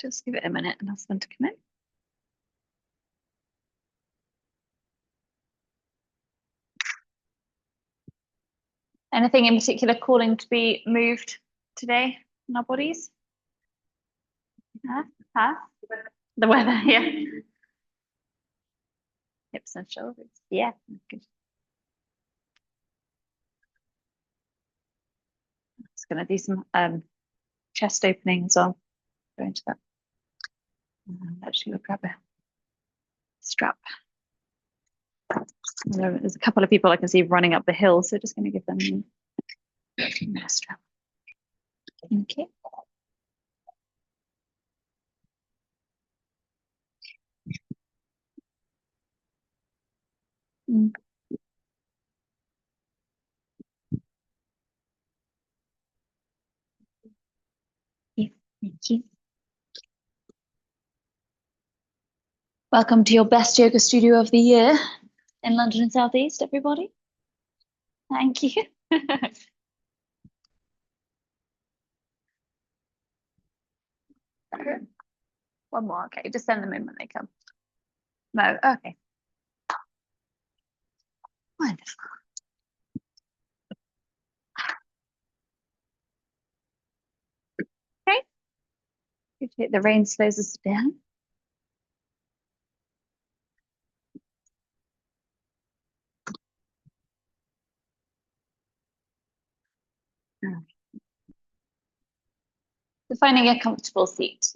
Just give it a minute and ask them to come in. Anything in particular calling to be moved today in our bodies? Huh? The weather, yeah. Hips and shoulders, yeah. Good. Just gonna do some chest opening as well. Go into that. Actually, we'll grab a strap. There's a couple of people I can see running up the hill, so just going to give them a strap. Okay. Yeah, thank you. Welcome to your best yoga studio of the year in London and South East, everybody. Thank you. One more, okay, just send them in when they come. No, okay. Wonderful. Okay. The rain slows us down. So finding a comfortable seat.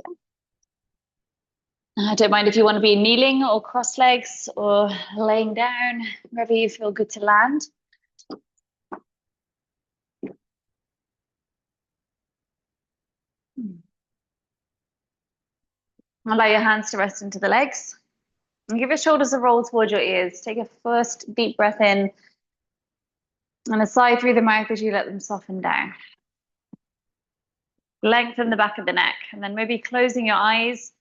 I don't mind if you want to be kneeling or cross legs or laying down, wherever you feel good to land. Allow your hands to rest into the legs. And give your shoulders a roll towards your ears. Take a first deep breath in and a sigh through the mouth as you let them soften down. Lengthen the back of the neck, and then maybe closing your eyes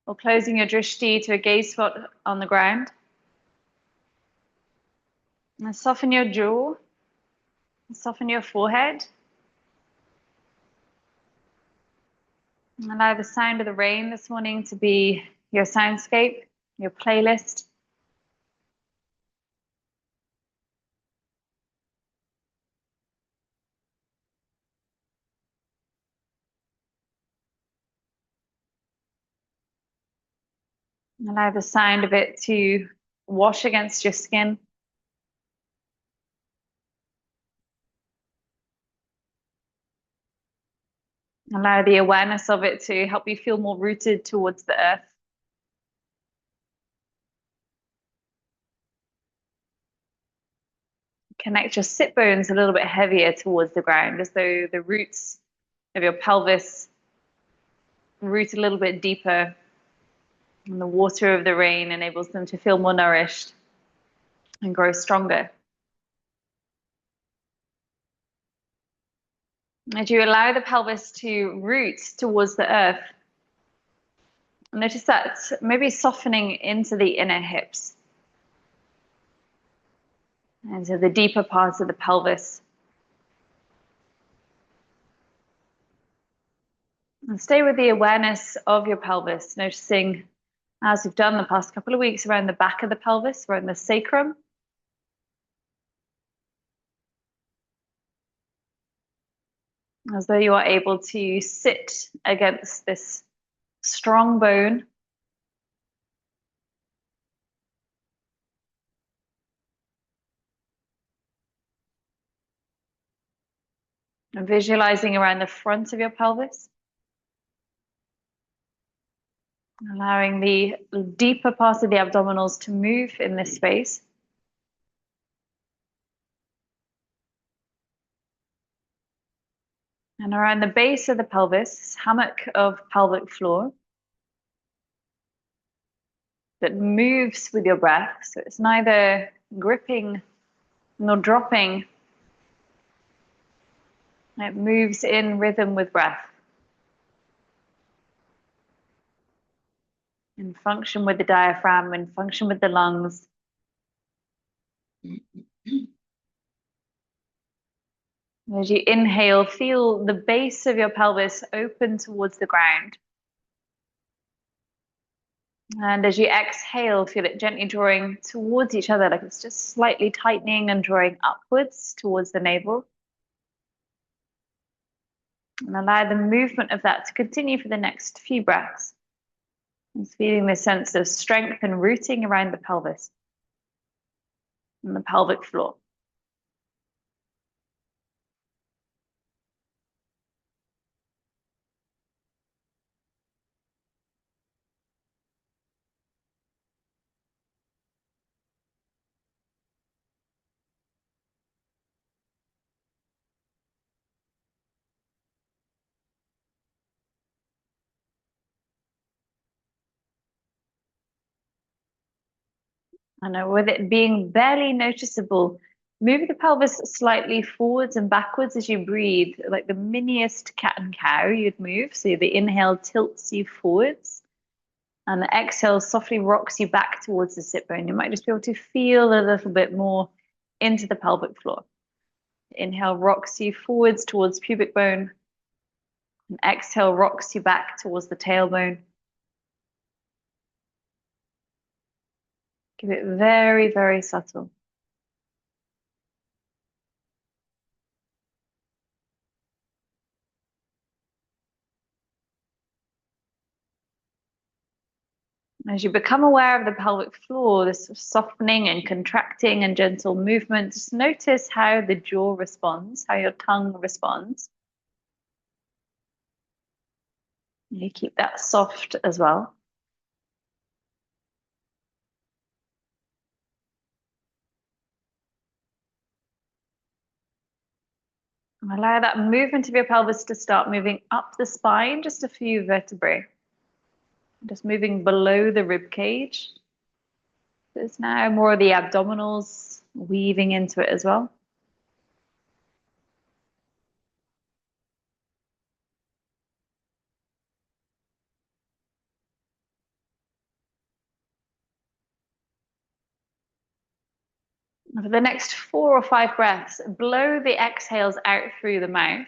or closing your drishti to a gaze spot on the ground. And soften your jaw, soften your forehead. And allow the sound of the rain this morning to be your soundscape, your playlist. Allow the sound of it to wash against your skin. Allow the awareness of it to help you feel more rooted towards the earth. Connect your sit bones a little bit heavier towards the ground, as though the roots of your pelvis root a little bit deeper, and the water of the rain enables them to feel more nourished and grow stronger. As you allow the pelvis to root towards the earth, notice that maybe softening into the inner hips, into the deeper parts of the pelvis. And stay with the awareness of your pelvis, noticing, as we've done the past couple of weeks, around the back of the pelvis, around the sacrum. As though you are able to sit against this strong bone. And visualizing around the front of your pelvis. Allowing the deeper parts of the abdominals to move in this space. And around the base of the pelvis, hammock of pelvic floor that moves with your breath. So it's neither gripping nor dropping. It moves in rhythm with breath. In function with the diaphragm, in function with the lungs. As you inhale, feel the base of your pelvis open towards the ground. And as you exhale, feel it gently drawing towards each other, like it's just slightly tightening and drawing upwards towards the navel. And allow the movement of that to continue for the next few breaths. Just feeling this sense of strength and rooting around the pelvis and the pelvic floor. And with it being barely noticeable, move the pelvis slightly forwards and backwards as you breathe, like the miniest cat and cow you'd move. So the inhale tilts you forwards, and the exhale softly rocks you back towards the sit bone. You might just be able to feel a little bit more into the pelvic floor. Inhale rocks you forwards towards pubic bone, and exhale rocks you back towards the tailbone. Give it very, very subtle. As you become aware of the pelvic floor, this softening and contracting and gentle movement, just notice how the jaw responds, how your tongue responds. You keep that soft as well. And allow that movement of your pelvis to start moving up the spine, just a few vertebrae. Just moving below the rib cage. There's now more of the abdominals weaving into it as well. For the next 4 or 5 breaths, blow the exhales out through the mouth.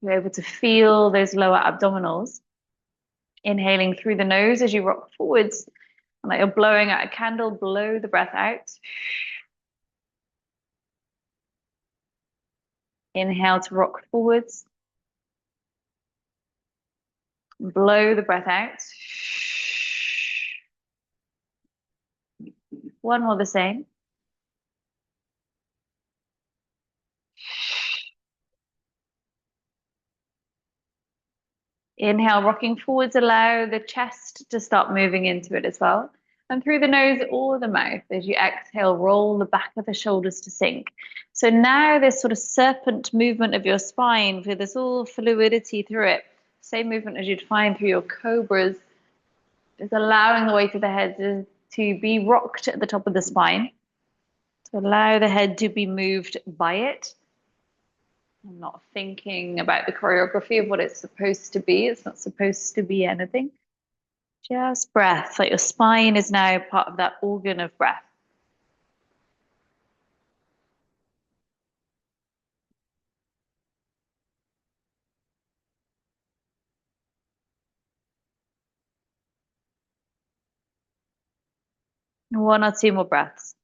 You're able to feel those lower abdominals. Inhaling through the nose as you rock forwards, and like you're blowing out a candle, blow the breath out. Inhale to rock forwards. Blow the breath out. One more the same. Inhale, rocking forwards, allow the chest to start moving into it as well. And through the nose or the mouth, as you exhale, roll the back of the shoulders to sink. So now this sort of serpent movement of your spine with this all fluidity through it, same movement as you'd find through your cobras, is allowing the weight of the head to be rocked at the top of the spine. To allow the head to be moved by it. I'm not thinking about the choreography of what it's supposed to be. It's not supposed to be anything. Just breath, like your spine is now part of that organ of breath. One or two more breaths.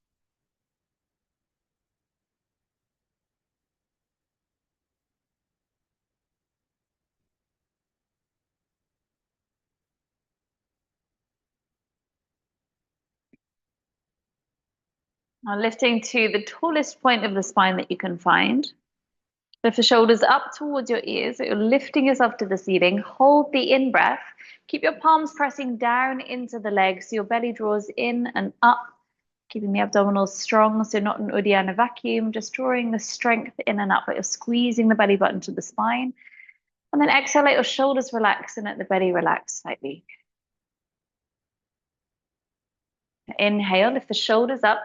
Now lifting to the tallest point of the spine that you can find. Lift the shoulders up towards your ears. So you're lifting yourself to the ceiling. Hold the in breath. Keep your palms pressing down into the legs so your belly draws in and up, keeping the abdominals strong, so not an Uddiyana vacuum, just drawing the strength in and up, but you're squeezing the belly button to the spine. And then exhale, let your shoulders relax and let the belly relax slightly. Inhale, lift the shoulders up.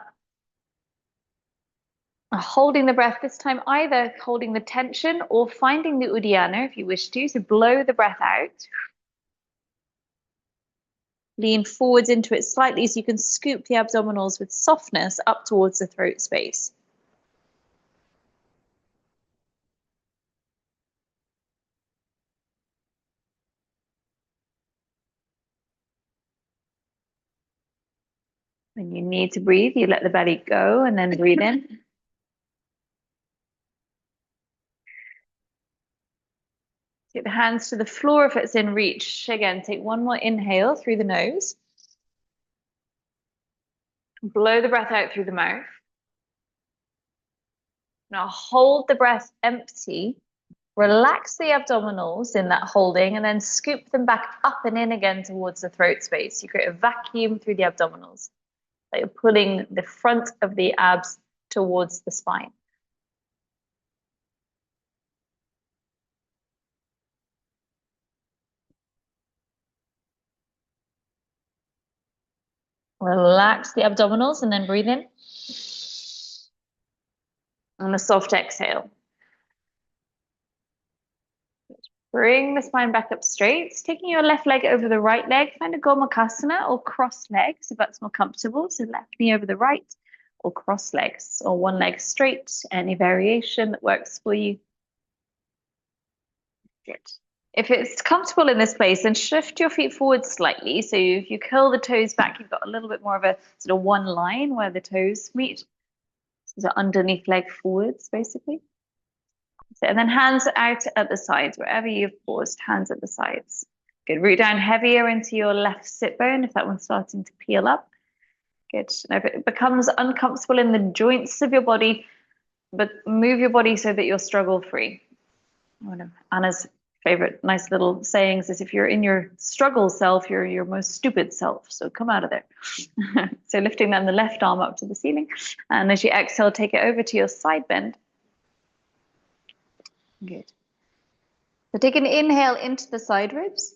Holding the breath this time, either holding the tension or finding the Uddiyana if you wish to. So blow the breath out. Lean forwards into it slightly so you can scoop the abdominals with softness up towards the throat space. When you need to breathe, you let the belly go and then breathe in. Take the hands to the floor if it's in reach. Again, take one more inhale through the nose. Blow the breath out through the mouth. Now hold the breath empty. Relax the abdominals in that holding and then scoop them back up and in again towards the throat space. You create a vacuum through the abdominals. Like you're pulling the front of the abs towards the spine. Relax the abdominals and then breathe in. And a soft exhale. Bring the spine back up straight. Taking your left leg over the right leg, find a Gomukhasana or cross legs if that's more comfortable. So left knee over the right or cross legs or one leg straight, any variation that works for you. Good. If it's comfortable in this place, then shift your feet forward slightly. So if you curl the toes back, you've got a little bit more of a sort of one line where the toes meet. So underneath leg forwards, basically. And then hands out at the sides, wherever you've paused, hands at the sides. Good. Root down heavier into your left sit bone if that one's starting to peel up. Good. Now, if it becomes uncomfortable in the joints of your body, but move your body so that you're struggle free. One of Anna's favorite nice little sayings is if you're in your struggle self, you're your most stupid self. So come out of there. So lifting then the left arm up to the ceiling. And as you exhale, take it over to your side bend. Good. So take an inhale into the side ribs.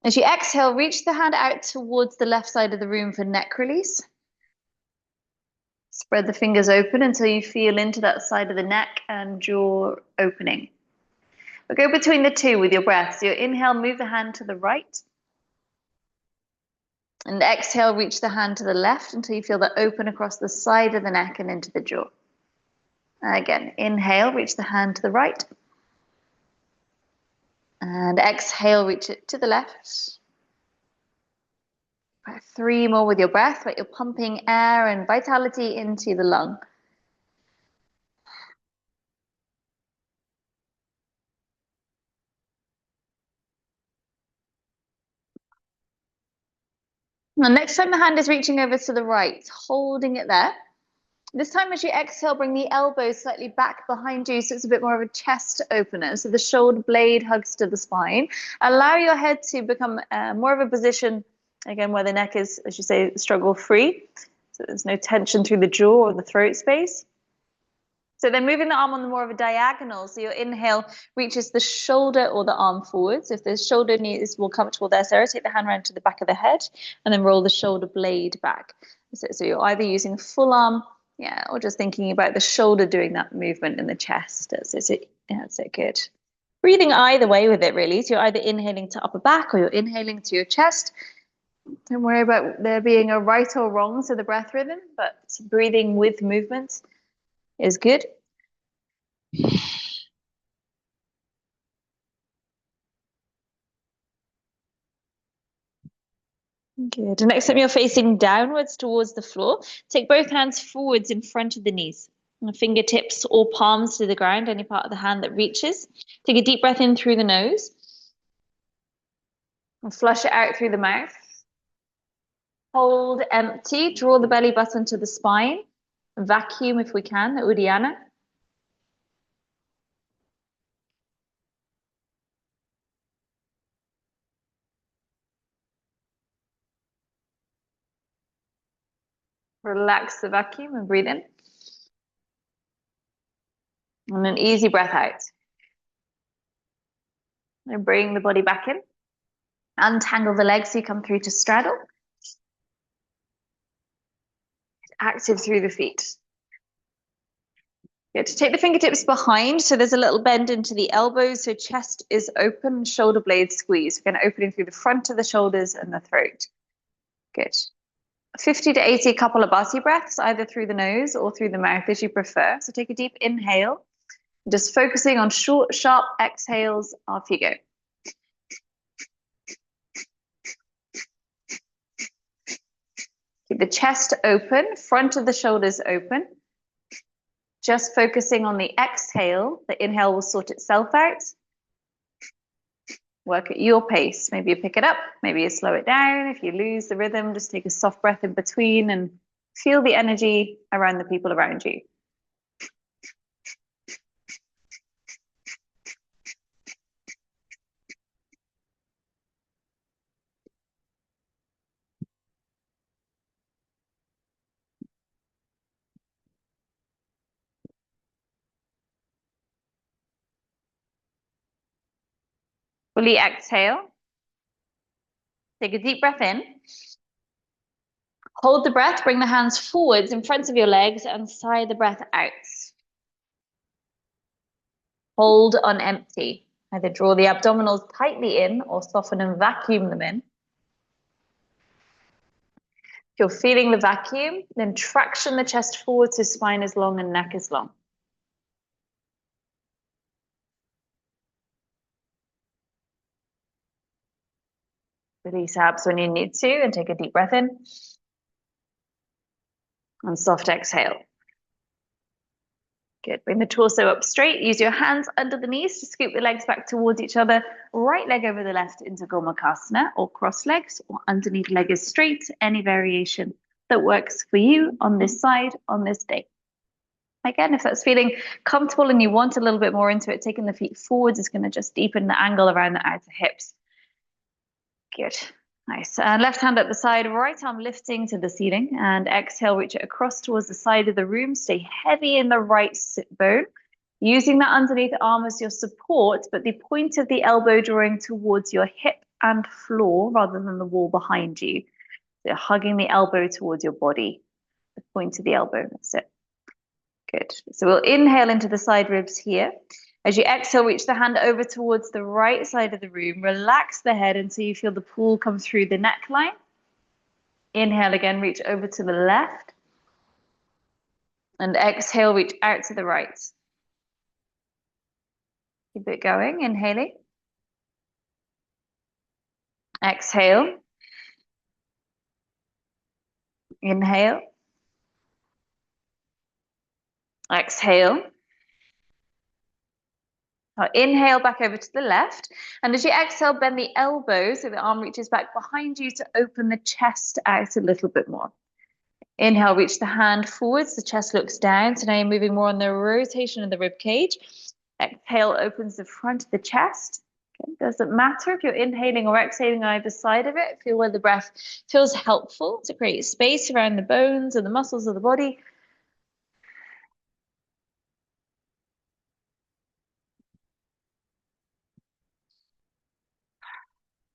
As you exhale, reach the hand out towards the left side of the room for neck release. Spread the fingers open until you feel into that side of the neck and jaw opening. But go between the two with your breath. So your inhale, move the hand to the right. And exhale, reach the hand to the left until you feel that open across the side of the neck and into the jaw. Again, inhale, reach the hand to the right. And exhale, reach it to the left. 3 more with your breath, but you're pumping air and vitality into the lung. Now, next time the hand is reaching over to the right, holding it there. This time as you exhale, bring the elbows slightly back behind you so it's a bit more of a chest opener. So the shoulder blade hugs to the spine. Allow your head to become more of a position, again, where the neck is, as you say, struggle free. So there's no tension through the jaw or the throat space. So then moving the arm on the more of a diagonal. So your inhale reaches the shoulder or the arm forwards. If the shoulder knee is more comfortable there, Sarah, take the hand round to the back of the head and then roll the shoulder blade back. So you're either using full arm, yeah, or just thinking about the shoulder doing that movement in the chest. That's it, good. Breathing either way with it, really. So you're either inhaling to upper back or you're inhaling to your chest. Don't worry about there being a right or wrong to the breath rhythm, but breathing with movement is good. Good. And next time you're facing downwards towards the floor, take both hands forwards in front of the knees. And fingertips or palms to the ground, any part of the hand that reaches. Take a deep breath in through the nose. And flush it out through the mouth. Hold empty. Draw the belly button to the spine. Vacuum if we can, the Uddiyana. Relax the vacuum and breathe in. And an easy breath out. And bring the body back in. Untangle the legs so you come through to straddle. Active through the feet. Good. Take the fingertips behind, so there's a little bend into the elbows, so chest is open, shoulder blades squeeze. Again, opening through the front of the shoulders and the throat. Good. 50 to 80 Kapalabhati breaths, either through the nose or through the mouth as you prefer. So take a deep inhale, just focusing on short, sharp exhales after you go. Keep the chest open, front of the shoulders open. Just focusing on the exhale. The inhale will sort itself out. Work at your pace. Maybe you pick it up, maybe you slow it down. If you lose the rhythm, just take a soft breath in between and feel the energy around the people around you. Fully exhale. Take a deep breath in. Hold the breath, bring the hands forwards in front of your legs and sigh the breath out. Hold on empty. Either draw the abdominals tightly in or soften and vacuum them in. If you're feeling the vacuum, then traction the chest forward so spine is long and neck is long. Release abs when you need to and take a deep breath in. And soft exhale. Good. Bring the torso up straight. Use your hands under the knees to scoop the legs back towards each other. Right leg over the left into Gomukhasana or cross legs, or underneath leg is straight. Any variation that works for you on this side on this day. Again, if that's feeling comfortable and you want a little bit more into it, taking the feet forwards is going to just deepen the angle around the outer hips. Good. Nice. And left hand at the side, right arm lifting to the ceiling, and exhale, reach it across towards the side of the room. Stay heavy in the right sit bone, using that underneath arm as your support, but the point of the elbow drawing towards your hip and floor rather than the wall behind you. So hugging the elbow towards your body, the point of the elbow. That's it. Good. So we'll inhale into the side ribs here. As you exhale, reach the hand over towards the right side of the room. Relax the head until you feel the pull come through the neckline. Inhale again, reach over to the left. And exhale, reach out to the right. Keep it going, inhaling. Exhale. Inhale. Exhale. Now inhale back over to the left, and as you exhale, bend the elbows so the arm reaches back behind you to open the chest out a little bit more. Inhale, reach the hand forwards, the chest looks down. So now you're moving more on the rotation of the rib cage. Exhale opens the front of the chest. Okay. Doesn't matter if you're inhaling or exhaling on either side of it. Feel where the breath feels helpful to create space around the bones and the muscles of the body.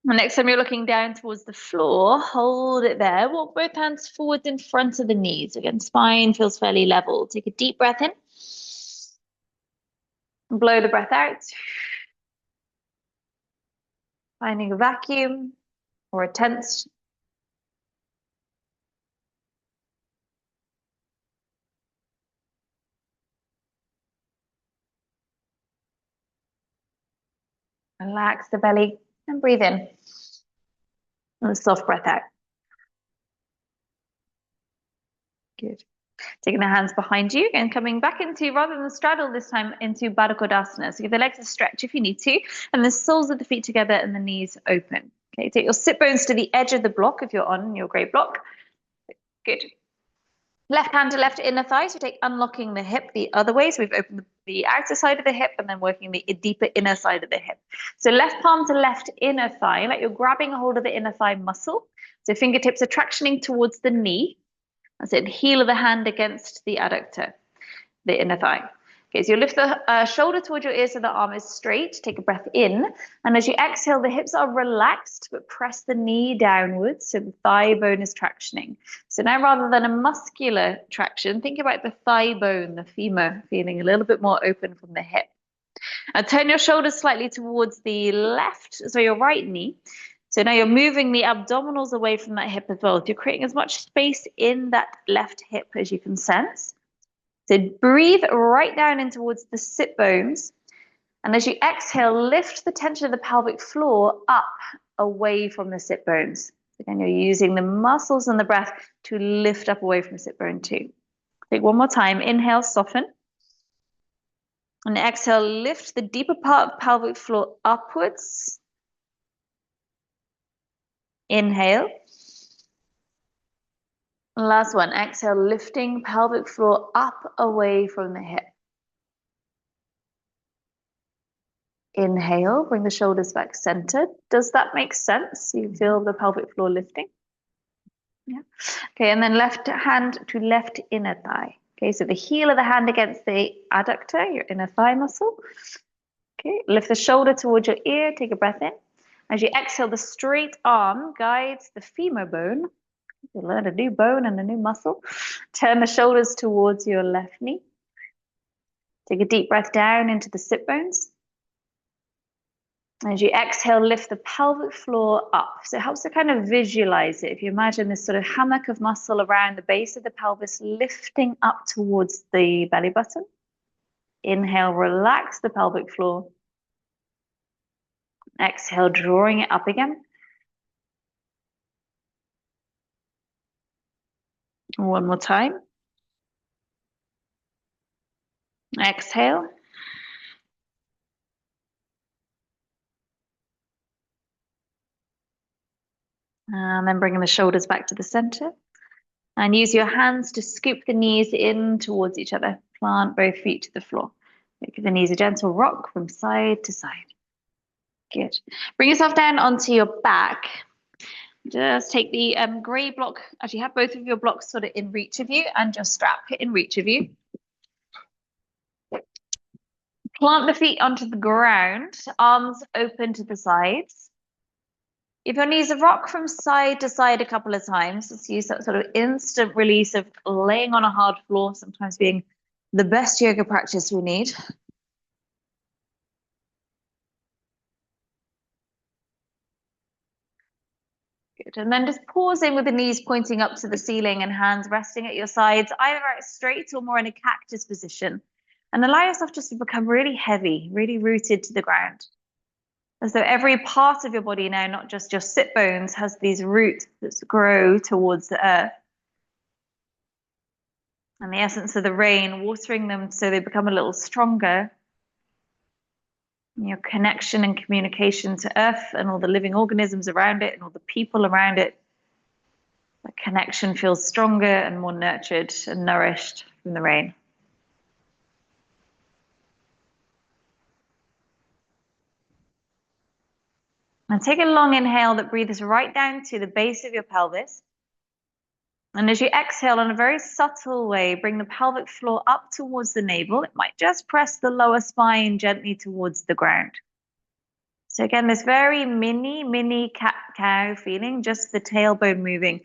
The next time you're looking down towards the floor, hold it there. Walk both hands forwards in front of the knees. Again, spine feels fairly level. Take a deep breath in. And blow the breath out. Finding a vacuum or a tense. Relax the belly and breathe in. And a soft breath out. Good. Taking the hands behind you and coming back into, rather than straddle this time, into Baddha Konasana. So give the legs a stretch if you need to, and the soles of the feet together and the knees open. Okay, take your sit bones to the edge of the block if you're on your great block. Good. Left hand to left inner thigh, so take unlocking the hip the other way. So we've opened the outer side of the hip and then working the deeper inner side of the hip. So left palm to left inner thigh, like you're grabbing a hold of the inner thigh muscle. So fingertips are tractioning towards the knee. That's it, heel of the hand against the adductor, the inner thigh. Okay, so you lift the shoulder towards your ear so the arm is straight. Take a breath in. And as you exhale, the hips are relaxed, but press the knee downwards so the thigh bone is tractioning. So now rather than a muscular traction, think about the thigh bone, the femur, feeling a little bit more open from the hip. And turn your shoulders slightly towards the left, so your right knee. So now you're moving the abdominals away from that hip as well. So you're creating as much space in that left hip as you can sense. So breathe right down in towards the sit bones. And as you exhale, lift the tension of the pelvic floor up away from the sit bones. Again, you're using the muscles and the breath to lift up away from sit bone two. Take one more time. Inhale, soften. And exhale, lift the deeper part of pelvic floor upwards. Inhale. Last one. Exhale, lifting pelvic floor up away from the hip. Inhale, bring the shoulders back centered. Does that make sense? You feel the pelvic floor lifting? Yeah. Okay, and then left hand to left inner thigh. Okay, so the heel of the hand against the adductor, your inner thigh muscle. Okay, lift the shoulder towards your ear, take a breath in. As you exhale, the straight arm guides the femur bone. You learn a new bone and a new muscle. Turn the shoulders towards your left knee. Take a deep breath down into the sit bones. As you exhale, lift the pelvic floor up. So it helps to kind of visualize it. If you imagine this sort of hammock of muscle around the base of the pelvis, lifting up towards the belly button. Inhale, relax the pelvic floor. Exhale, drawing it up again. One more time. Exhale. And then bringing the shoulders back to the center. And use your hands to scoop the knees in towards each other. Plant both feet to the floor. Give the knees a gentle rock from side to side. Good. Bring yourself down onto your back. Just take the grey block. Actually, have both of your blocks sort of in reach of you and your strap in reach of you. Plant the feet onto the ground, arms open to the sides. If your knees are rock from side to side a couple of times, let's use that sort of instant release of laying on a hard floor, sometimes being the best yoga practice we need. Good. And then just pausing with the knees pointing up to the ceiling and hands resting at your sides, either out straight or more in a cactus position. And allow yourself just to become really heavy, really rooted to the ground. As though every part of your body now, not just your sit bones, has these roots that grow towards the earth. And the essence of the rain, watering them so they become a little stronger. Your connection and communication to earth and all the living organisms around it and all the people around it. That connection feels stronger and more nurtured and nourished from the rain. And take a long inhale that breathes right down to the base of your pelvis. And as you exhale in a very subtle way, bring the pelvic floor up towards the navel. It might just press the lower spine gently towards the ground. So again, this very mini cat-cow feeling, just the tailbone moving,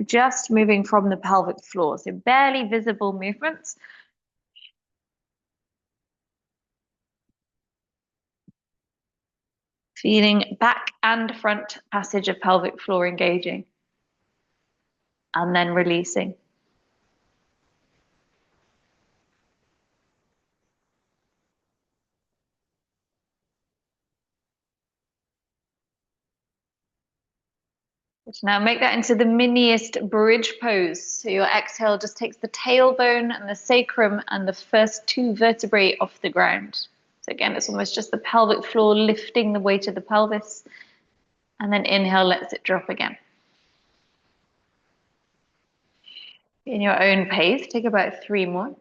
just moving from the pelvic floor. So barely visible movements. Feeling back and front passage of pelvic floor engaging. And then releasing. Now make that into the miniest bridge pose. So your exhale just takes the tailbone and the sacrum and the first two vertebrae off the ground. So again, it's almost just the pelvic floor lifting the weight of the pelvis. And then inhale, lets it drop again. In your own pace, take about 3 more.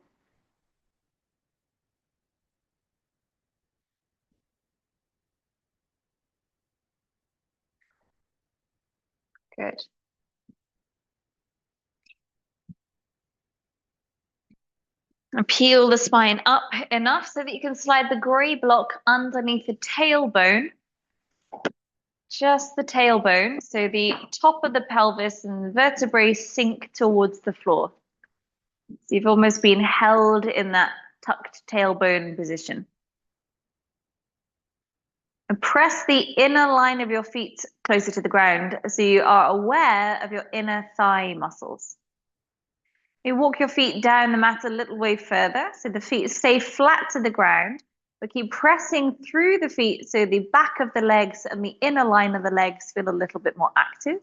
Good. And peel the spine up enough so that you can slide the grey block underneath the tailbone. Just the tailbone, so the top of the pelvis and the vertebrae sink towards the floor. So you've almost been held in that tucked tailbone position. And press the inner line of your feet closer to the ground so you are aware of your inner thigh muscles. You walk your feet down the mat a little way further so the feet stay flat to the ground, but keep pressing through the feet so the back of the legs and the inner line of the legs feel a little bit more active.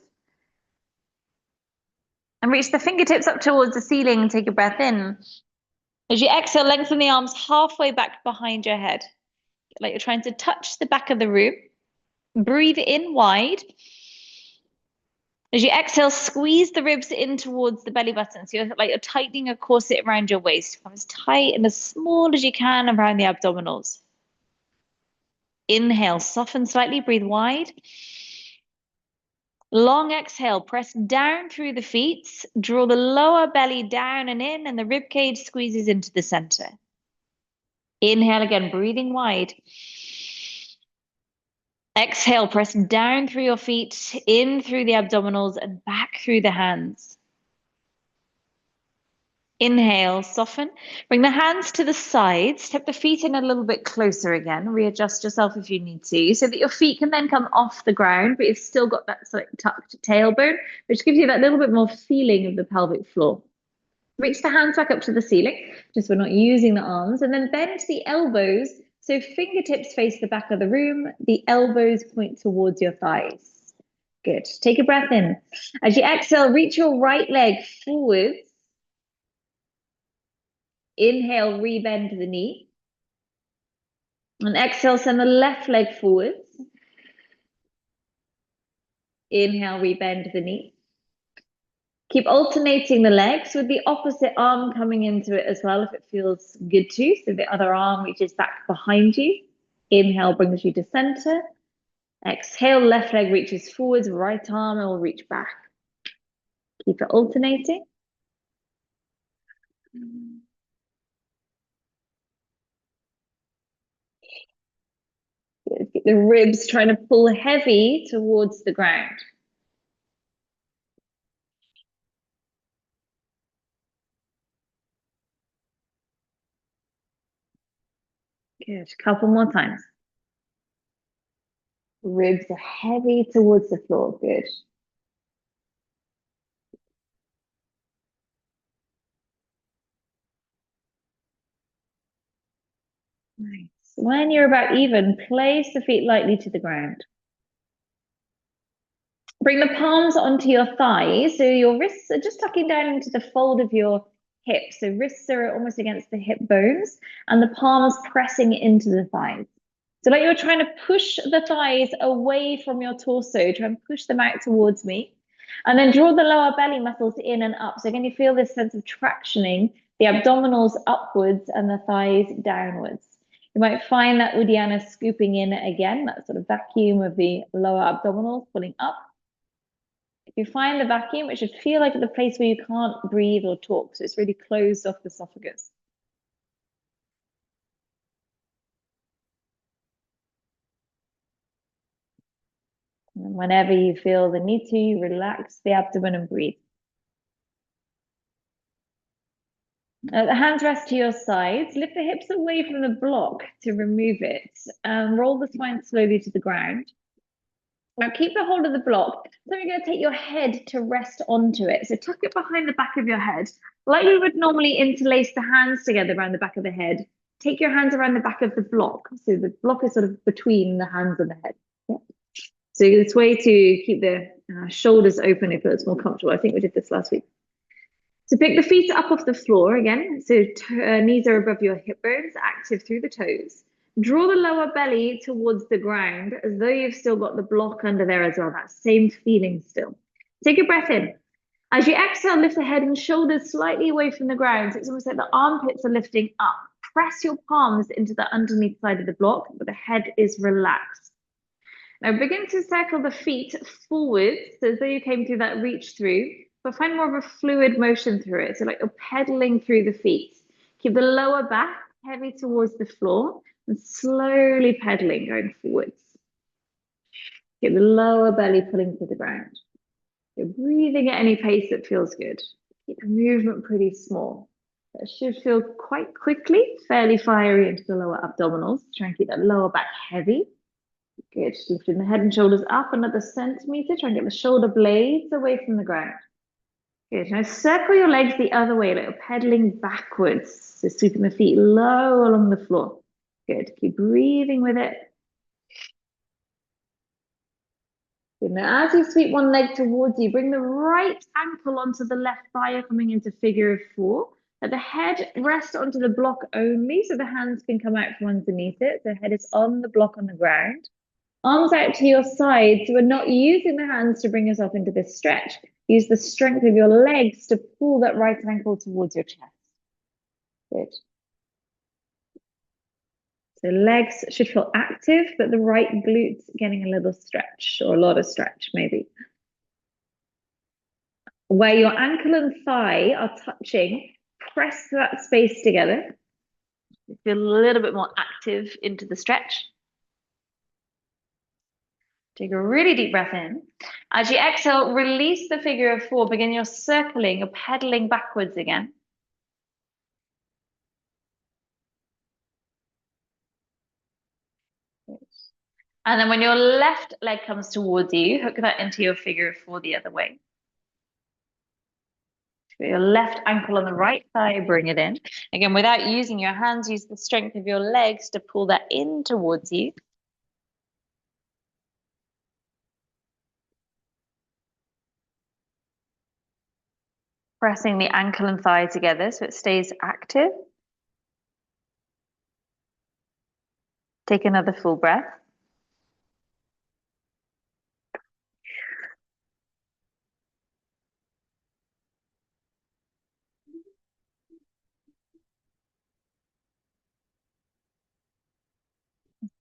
And reach the fingertips up towards the ceiling and take a breath in. As you exhale, lengthen the arms halfway back behind your head, like you're trying to touch the back of the room. Breathe in wide. As you exhale, squeeze the ribs in towards the belly button. So you're tightening a corset around your waist. Come as tight and as small as you can around the abdominals. Inhale, soften slightly, breathe wide. Long exhale, press down through the feet. Draw the lower belly down and in, and the rib cage squeezes into the center. Inhale again, breathing wide. Exhale, press down through your feet, in through the abdominals, and back through the hands. Inhale, soften. Bring the hands to the sides. Step the feet in a little bit closer again. Readjust yourself if you need to, so that your feet can then come off the ground, but you've still got that sort of tucked tailbone, which gives you that little bit more feeling of the pelvic floor. Reach the hands back up to the ceiling, just we're not using the arms, and then bend the elbows. So fingertips face the back of the room, the elbows point towards your thighs. Good. Take a breath in. As you exhale, reach your right leg forwards. Inhale, rebend the knee. And exhale, send the left leg forwards. Inhale, rebend the knee. Keep alternating the legs with the opposite arm coming into it as well if it feels good to. So the other arm reaches back behind you. Inhale brings you to center. Exhale, left leg reaches forwards, right arm will reach back. Keep it alternating. Get the ribs trying to pull heavy towards the ground. Good. Couple more times. Ribs are heavy towards the floor. Good. Nice. When you're about even, place the feet lightly to the ground. Bring the palms onto your thighs. So your wrists are just tucking down into the fold of your hips. So wrists are almost against the hip bones and the palms pressing into the thighs. So like you're trying to push the thighs away from your torso, try and push them out towards me. And then draw the lower belly muscles in and up. So again, you feel this sense of tractioning, the abdominals upwards and the thighs downwards. You might find that Uddiyana scooping in again, that sort of vacuum of the lower abdominals pulling up. If you find the vacuum, it should feel like the place where you can't breathe or talk. So it's really closed off the esophagus. And whenever you feel the need to, you relax the abdomen and breathe. The hands rest to your sides. Lift the hips away from the block to remove it. Roll the spine slowly to the ground. Now keep a hold of the block. So you're going to take your head to rest onto it. So tuck it behind the back of your head. Like we would normally interlace the hands together around the back of the head. Take your hands around the back of the block. So the block is sort of between the hands and the head. Yeah. So this way to keep the shoulders open if it's more comfortable. I think we did this last week. So pick the feet up off the floor again. So knees are above your hip bones, active through the toes. Draw the lower belly towards the ground as though you've still got the block under there as well. That same feeling still. Take a breath in. As you exhale, lift the head and shoulders slightly away from the ground. So it's almost like the armpits are lifting up. Press your palms into the underneath side of the block, but the head is relaxed. Now begin to circle the feet forward, so as though you came through that reach through, but find more of a fluid motion through it. So like you're pedaling through the feet. Keep the lower back heavy towards the floor and slowly pedaling going forwards. Get the lower belly pulling to the ground. You're breathing at any pace that feels good. Keep the movement pretty small. That should feel quite quickly, fairly fiery into the lower abdominals. Try and keep that lower back heavy. Good. Lifting the head and shoulders up another centimeter. Try and get the shoulder blades away from the ground. Good. Now circle your legs the other way, like you're pedaling backwards. So sweeping the feet low along the floor. Good. Keep breathing with it. Now, as you sweep one leg towards you, bring the right ankle onto the left thigh. You're coming into figure of four. Let the head rest onto the block only, so the hands can come out from underneath it. The head is on the block on the ground. Arms out to your side, so we're not using the hands to bring yourself into this stretch. Use the strength of your legs to pull that right ankle towards your chest. Good. So legs should feel active, but the right glutes getting a little stretch, or a lot of stretch maybe. Where your ankle and thigh are touching, press that space together. Feel a little bit more active into the stretch. Take a really deep breath in. As you exhale, release the figure of four. Begin your circling, your pedaling backwards again. And then when your left leg comes towards you, hook that into your figure of four the other way. Put your left ankle on the right thigh, bring it in. Again, without using your hands, use the strength of your legs to pull that in towards you. Pressing the ankle and thigh together so it stays active. Take another full breath.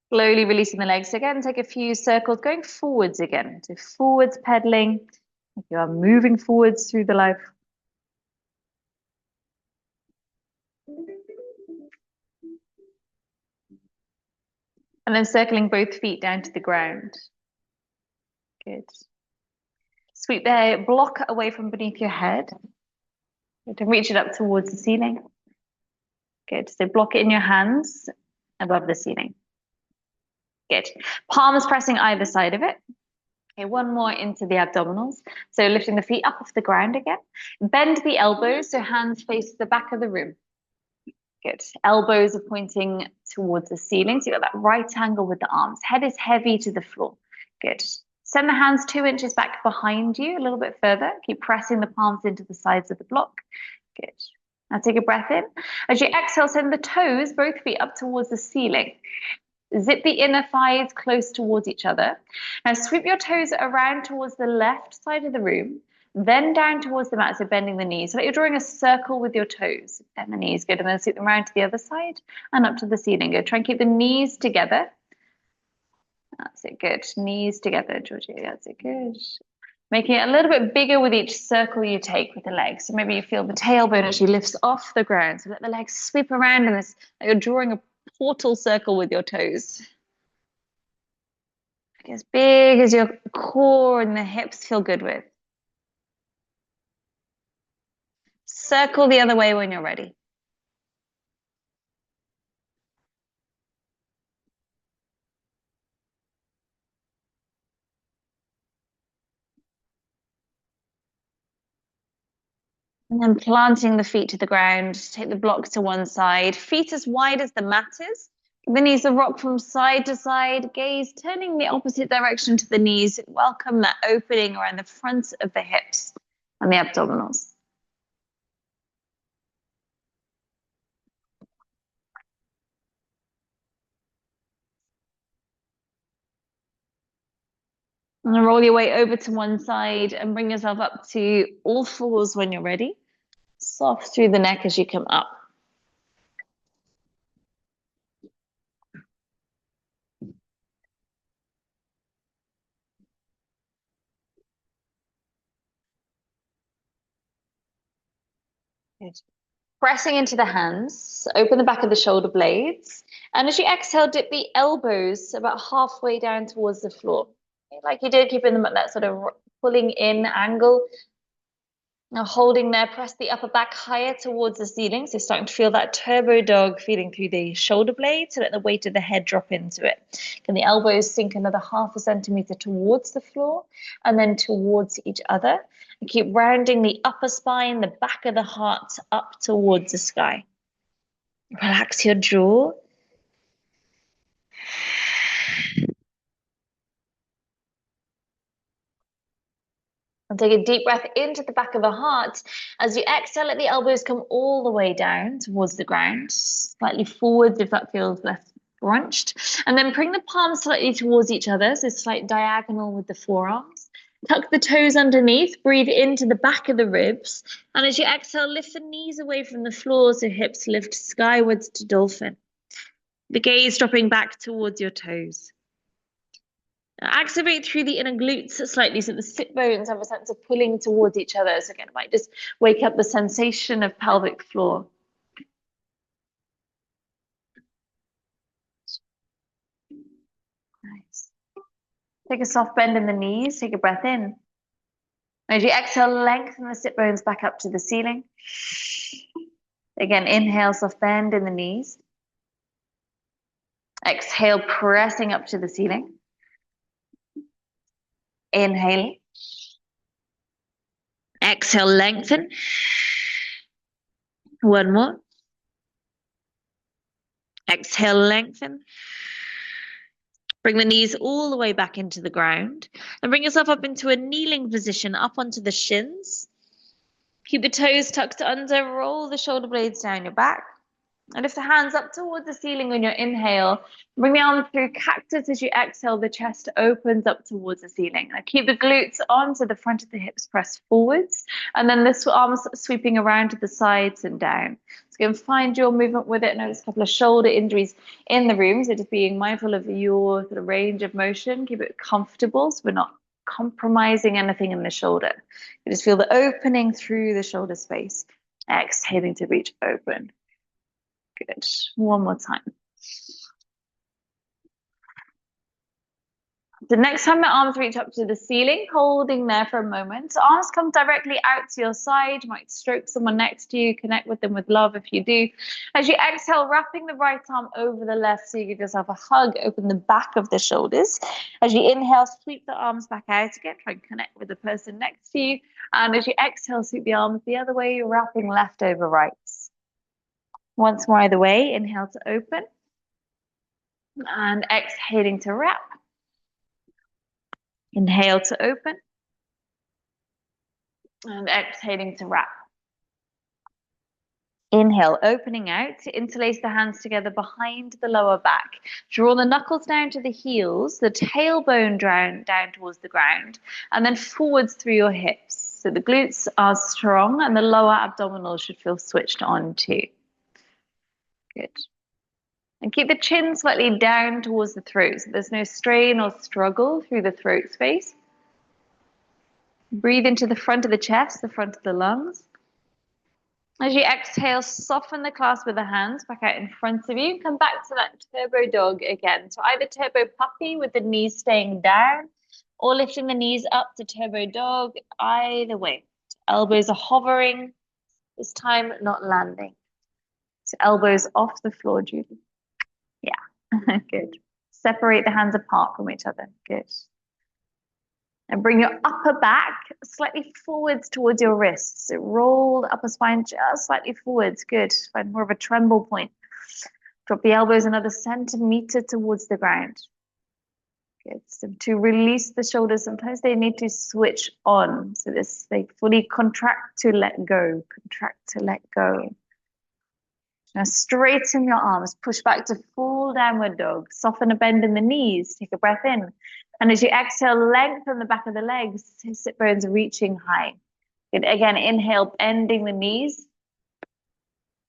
Slowly releasing the legs. So again, take a few circles, going forwards again. So forwards pedaling, like you are moving forwards through the life. And then circling both feet down to the ground. Good. Sweep the block away from beneath your head. Good. And reach it up towards the ceiling. Good. So block it in your hands above the ceiling. Good. Palms pressing either side of it. Okay, one more into the abdominals. So lifting the feet up off the ground again. Bend the elbows so hands face the back of the room. Good. Elbows are pointing towards the ceiling. So you've got that right angle with the arms. Head is heavy to the floor. Good. Send the hands 2 inches back behind you, a little bit further. Keep pressing the palms into the sides of the block. Good. Now take a breath in. As you exhale, send the toes, both feet up towards the ceiling. Zip the inner thighs close towards each other. Now sweep your toes around towards the left side of the room, then down towards the mat, so bending the knees. So like you're drawing a circle with your toes. Bend the knees, good. And then sweep them around to the other side and up to the ceiling. Good. Try and keep the knees together. That's it, good. Knees together, Georgie. That's it, good. Making it a little bit bigger with each circle you take with the legs. So maybe you feel the tailbone actually lifts off the ground. So let the legs sweep around in this, like you're drawing a portal circle with your toes. Like as big as your core and the hips feel good with. Circle the other way when you're ready. And then planting the feet to the ground, take the block to one side, feet as wide as the mat is. The knees are rocked from side to side, gaze turning the opposite direction to the knees. Welcome that opening around the front of the hips and the abdominals. And then roll your weight over to one side and bring yourself up to all fours when you're ready. Soft through the neck as you come up. Good. Pressing into the hands, open the back of the shoulder blades. And as you exhale, dip the elbows about halfway down towards the floor. Like you did, keeping them at that sort of pulling in angle. Now holding there, press the upper back higher towards the ceiling. So starting to feel that turbo dog feeling through the shoulder blades. So let the weight of the head drop into it. Can the elbows sink another 0.5 centimeter towards the floor and then towards each other. And keep rounding the upper spine, the back of the heart up towards the sky. Relax your jaw. And take a deep breath into the back of the heart. As you exhale, let the elbows come all the way down towards the ground, slightly forwards if that feels less crunched. And then bring the palms slightly towards each other, so slight diagonal with the forearms. Tuck the toes underneath, breathe into the back of the ribs. And as you exhale, lift the knees away from the floor so hips lift skywards to dolphin. The gaze dropping back towards your toes. Activate through the inner glutes slightly so the sit bones have a sense of pulling towards each other. So again, it might just wake up the sensation of pelvic floor. Nice. Take a soft bend in the knees, take a breath in. As you exhale, lengthen the sit bones back up to the ceiling. Again, inhale, soft bend in the knees. Exhale, pressing up to the ceiling. Inhale. Exhale, lengthen. One more. Exhale, lengthen. Bring the knees all the way back into the ground. And bring yourself up into a kneeling position, up onto the shins. Keep the toes tucked under, roll the shoulder blades down your back. And lift the hands up towards the ceiling on your inhale. Bring the arms through cactus as you exhale. The chest opens up towards the ceiling. Now keep the glutes on so the front of the hips press forwards. And then the arms sweeping around to the sides and down. So go and find your movement with it. I know there's a couple of shoulder injuries in the room. So just being mindful of your sort of range of motion. Keep it comfortable so we're not compromising anything in the shoulder. You just feel the opening through the shoulder space. Exhaling to reach open. Good. One more time. The next time the arms reach up to the ceiling, holding there for a moment. Arms come directly out to your side. You might stroke someone next to you, connect with them with love if you do. As you exhale, wrapping the right arm over the left so you give yourself a hug, open the back of the shoulders. As you inhale, sweep the arms back out again. Try and connect with the person next to you. And as you exhale, sweep the arms the other way, wrapping left over right. Once more either way, inhale to open and exhaling to wrap. Inhale to open and exhaling to wrap. Inhale, opening out to interlace the hands together behind the lower back. Draw the knuckles down to the heels, the tailbone down towards the ground, and then forwards through your hips. So the glutes are strong and the lower abdominals should feel switched on too. Good. And keep the chin slightly down towards the throat so there's no strain or struggle through the throat space. Breathe into the front of the chest, the front of the lungs. As you exhale, soften the clasp of the hands back out in front of you. Come back to that turbo dog again. So either turbo puppy with the knees staying down or lifting the knees up to turbo dog, either way. Elbows are hovering, this time not landing. So elbows off the floor, Judy. Yeah, good. Separate the hands apart from each other. Good. And bring your upper back slightly forwards towards your wrists. So roll the upper spine just slightly forwards. Good. Find more of a tremble point. Drop the elbows another centimeter towards the ground. Good. So to release the shoulders, sometimes they need to switch on. So they fully contract to let go. Contract to let go. Now straighten your arms, push back to full downward dog. Soften a bend in the knees, take a breath in. And as you exhale, lengthen the back of the legs, sit bones reaching high. Good. Again, inhale, bending the knees.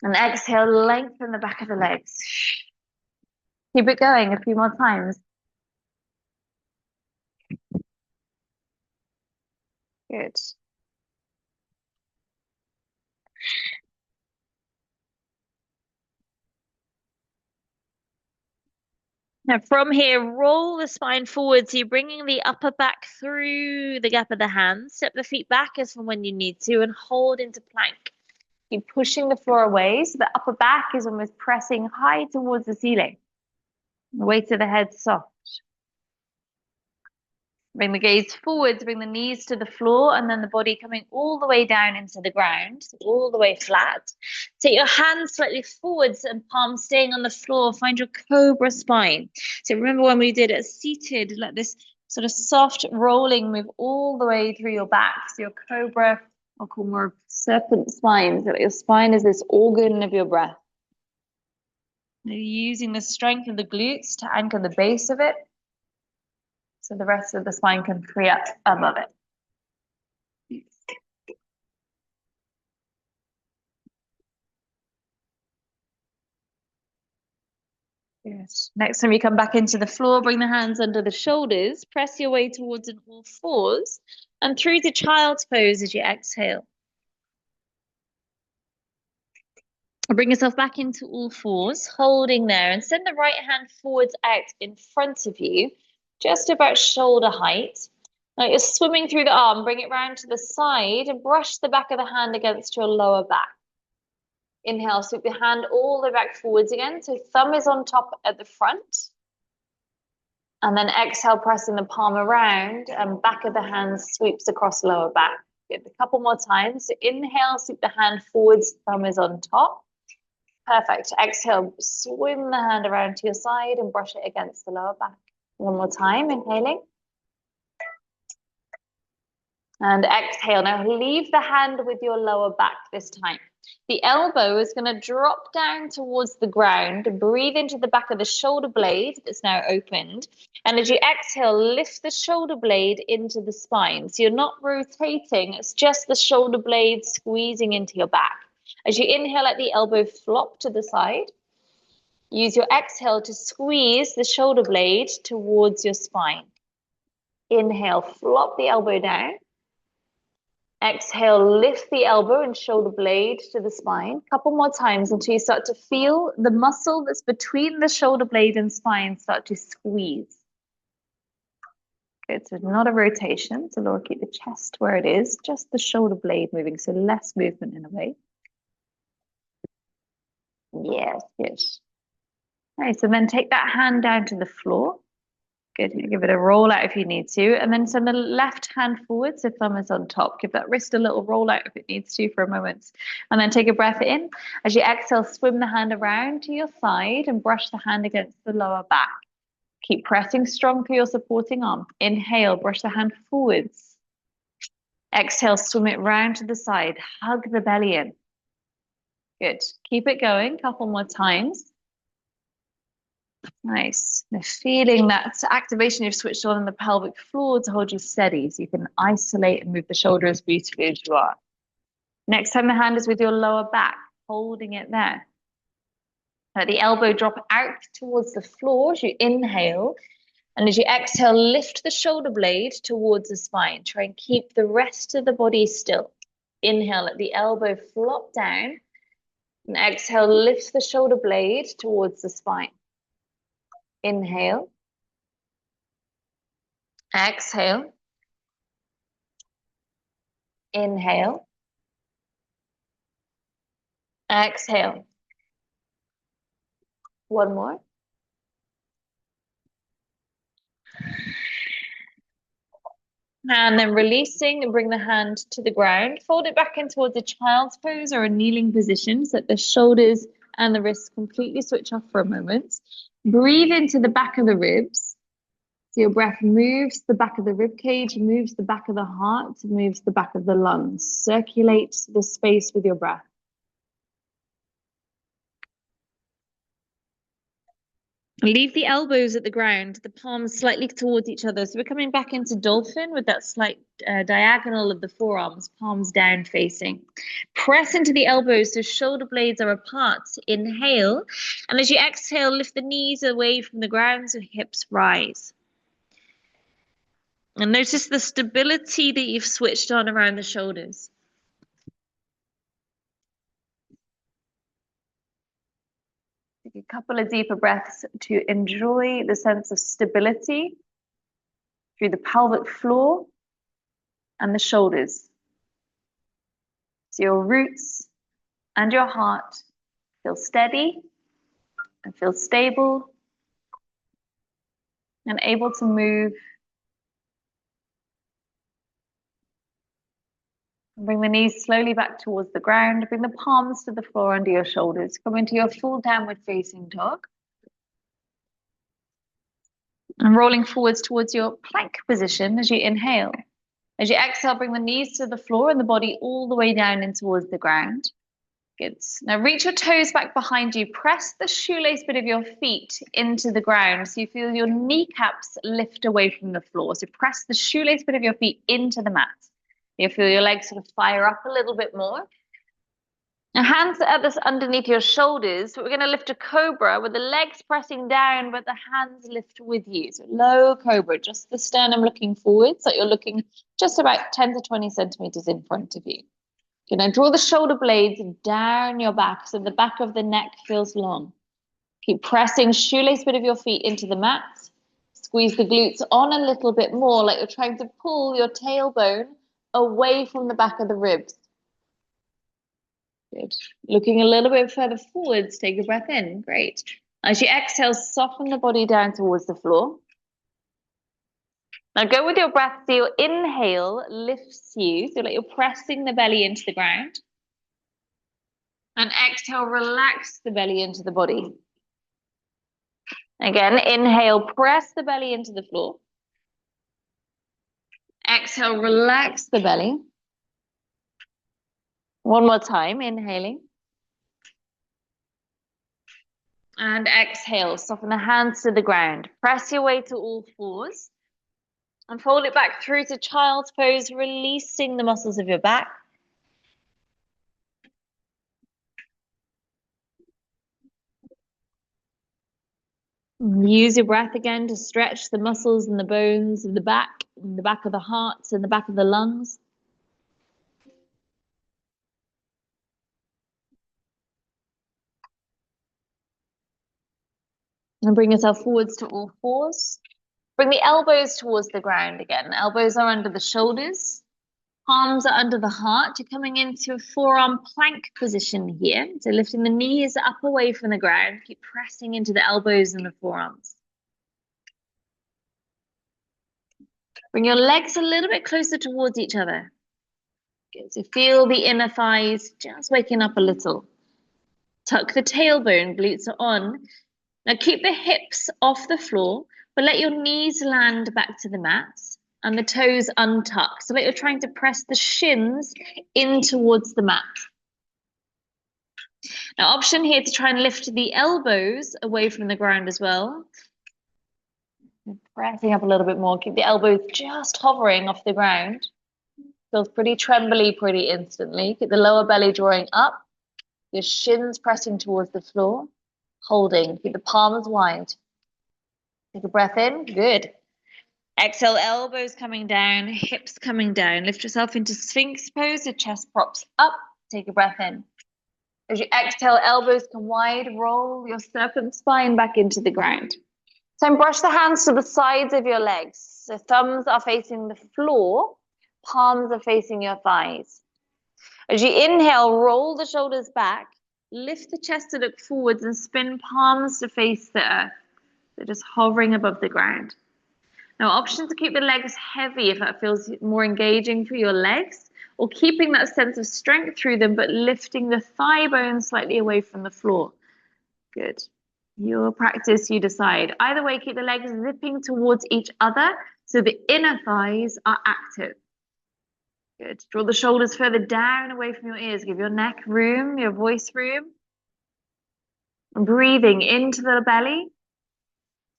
And exhale, lengthen the back of the legs. Keep it going a few more times. Good. Now from here, roll the spine forward. So you're bringing the upper back through the gap of the hands. Step the feet back as from when you need to and hold into plank. Keep pushing the floor away so the upper back is almost pressing high towards the ceiling. The weight of the head soft. Bring the gaze forwards, bring the knees to the floor, and then the body coming all the way down into the ground, all the way flat. Take your hands slightly forwards and palms staying on the floor. Find your cobra spine. So remember when we did it seated, let this Sort of soft rolling, move all the way through your back. So your cobra, I'll call more serpent spine. So your spine is this organ of your breath. You're using the strength of the glutes to anchor the base of it, so the rest of the spine can free up above it. Yes. Next time you come back into the floor, bring the hands under the shoulders, press your way towards an all fours and through to child's pose as you exhale. Bring yourself back into all fours, holding there, and send the right hand forwards out in front of you, just about shoulder height. Now you're swimming through the arm, bring it round to the side and brush the back of the hand against your lower back. Inhale, sweep your hand all the way back forwards again. So thumb is on top at the front. And then exhale, pressing the palm around and back of the hand sweeps across lower back. Good. A couple more times. So inhale, sweep the hand forwards, thumb is on top. Perfect. Exhale, swim the hand around to your side and brush it against the lower back. One more time, inhaling. And exhale. Now leave the hand with your lower back this time. The elbow is going to drop down towards the ground. Breathe into the back of the shoulder blade that's now opened. And as you exhale, lift the shoulder blade into the spine. So you're not rotating. It's just the shoulder blade squeezing into your back. As you inhale, let the elbow flop to the side. Use your exhale to squeeze the shoulder blade towards your spine. Inhale, flop the elbow down. Exhale, lift the elbow and shoulder blade to the spine. A couple more times until you start to feel the muscle that's between the shoulder blade and spine start to squeeze. Good, so not a rotation. So Laura, keep the chest where it is, just the shoulder blade moving, so less movement in a way. Yes, good. Nice, and then take that hand down to the floor. Good, give it a roll out if you need to, and then send the left hand forward, so thumb is on top. Give that wrist a little roll out if it needs to for a moment. And then take a breath in. As you exhale, swim the hand around to your side and brush the hand against the lower back. Keep pressing strong through your supporting arm. Inhale, brush the hand forwards. Exhale, swim it round to the side. Hug the belly in. Good, keep it going, couple more times. Nice. Now feeling that activation you've switched on in the pelvic floor to hold you steady so you can isolate and move the shoulder as beautifully as you are. Next time the hand is with your lower back, holding it there. Let the elbow drop out towards the floor as you inhale. And as you exhale, lift the shoulder blade towards the spine. Try and keep the rest of the body still. Inhale, let the elbow flop down. And exhale, lift the shoulder blade towards the spine. Inhale. Exhale. Inhale. Exhale. One more. And then releasing and bring the hand to the ground. Fold it back in towards a child's pose or a kneeling position so that the shoulders and the wrists completely switch off for a moment. Breathe into the back of the ribs. So your breath moves the back of the rib cage, moves the back of the heart, moves the back of the lungs. Circulate the space with your breath. Leave the elbows at the ground, the palms slightly towards each other. So we're coming back into dolphin with that slight diagonal of the forearms, palms down facing. Press into the elbows so shoulder blades are apart. Inhale. And as you exhale, lift the knees away from the ground so hips rise. And notice the stability that you've switched on around the shoulders. Take a couple of deeper breaths to enjoy the sense of stability through the pelvic floor and the shoulders. So your roots and your heart feel steady and feel stable and able to move. Bring the knees slowly back towards the ground. Bring the palms to the floor under your shoulders. Come into your full downward facing dog. And rolling forwards towards your plank position as you inhale. As you exhale, bring the knees to the floor and the body all the way down in towards the ground. Good. Now reach your toes back behind you. Press the shoelace bit of your feet into the ground so you feel your kneecaps lift away from the floor. So press the shoelace bit of your feet into the mat. You feel your legs sort of fire up a little bit more. Now hands at this underneath your shoulders. We're going to lift a cobra with the legs pressing down, but the hands lift with you. So low cobra, just the sternum looking forward, so you're looking just about 10 to 20 centimeters in front of you. Okay, now draw the shoulder blades down your back so the back of the neck feels long. Keep pressing shoelace bit of your feet into the mat. Squeeze the glutes on a little bit more, like you're trying to pull your tailbone away from the back of the ribs. Good. Looking a little bit further forwards, take a breath in. Great. As you exhale, soften the body down towards the floor. Now go with your breath, so your inhale lifts you, so like you're pressing the belly into the ground. And exhale, relax the belly into the body. Again, inhale, press the belly into the floor. Exhale, relax the belly. One more time, inhaling. And exhale, soften the hands to the ground. Press your way to all fours. And fold it back through to child's pose, releasing the muscles of your back. Use your breath again to stretch the muscles and the bones of the back of the heart and the back of the lungs. And bring yourself forwards to all fours. Bring the elbows towards the ground again. Elbows are under the shoulders. Palms are under the heart. You're coming into a forearm plank position here. So lifting the knees up away from the ground. Keep pressing into the elbows and the forearms. Bring your legs a little bit closer towards each other. Good. So feel the inner thighs just waking up a little. Tuck the tailbone, glutes are on. Now keep the hips off the floor, but let your knees land back to the mat and the toes untucked. So like you're trying to press the shins in towards the mat. Now option here to try and lift the elbows away from the ground as well. Pressing up a little bit more. Keep the elbows just hovering off the ground. Feels pretty trembly pretty instantly. Keep the lower belly drawing up. Your shins pressing towards the floor. Holding. Keep the palms wide. Take a breath in. Good. Exhale, elbows coming down, hips coming down. Lift yourself into Sphinx pose. Your chest props up. Take a breath in. As you exhale, elbows come wide. Roll your serpent spine back into the ground. So brush the hands to the sides of your legs. So thumbs are facing the floor. Palms are facing your thighs. As you inhale, roll the shoulders back. Lift the chest to look forwards and spin palms to face the earth. So just hovering above the ground. Now, option to keep the legs heavy if that feels more engaging for your legs, or keeping that sense of strength through them, but lifting the thigh bone slightly away from the floor. Good. Your practice, you decide. Either way, keep the legs zipping towards each other so the inner thighs are active. Good. Draw the shoulders further down away from your ears. Give your neck room, your voice room. And breathing into the belly.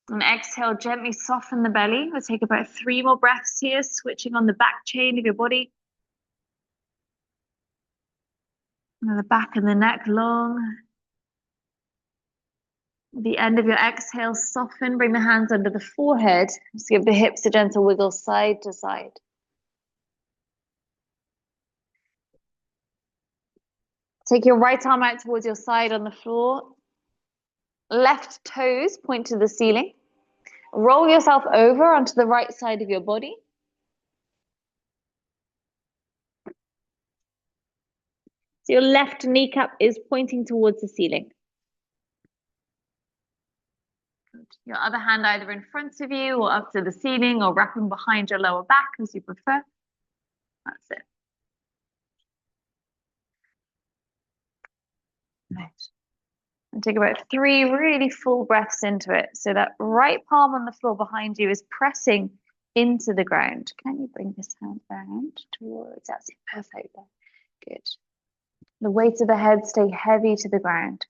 And exhale, gently soften the belly. We'll take about 3 more breaths here, switching on the back chain of your body. And the back and the neck long. At the end of your exhale, soften, bring the hands under the forehead. Just give the hips a gentle wiggle side to side. Take your right arm out towards your side on the floor. Left toes point to the ceiling. Roll yourself over onto the right side of your body. So your left kneecap is pointing towards the ceiling. Your other hand either in front of you or up to the ceiling or wrapping behind your lower back as you prefer. That's it. Right. And take about 3 really full breaths into it. So that right palm on the floor behind you is pressing into the ground. Can you bring this hand around towards, that's it, perfect. Good. The weight of the head stay heavy to the ground.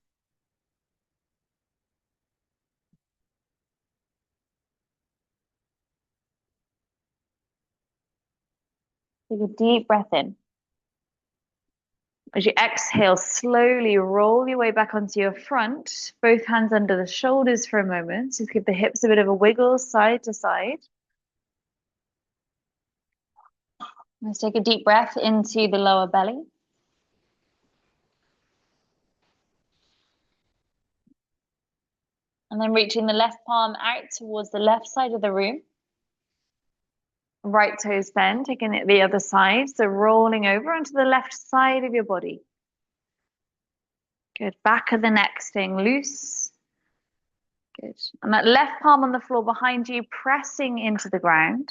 Take a deep breath in. As you exhale, slowly roll your way back onto your front, both hands under the shoulders for a moment. Just give the hips a bit of a wiggle side to side. Let's take a deep breath into the lower belly. And then reaching the left palm out towards the left side of the room. Right toes bend, taking it the other side. So rolling over onto the left side of your body. Good. Back of the neck staying loose. Good. And that left palm on the floor behind you, pressing into the ground.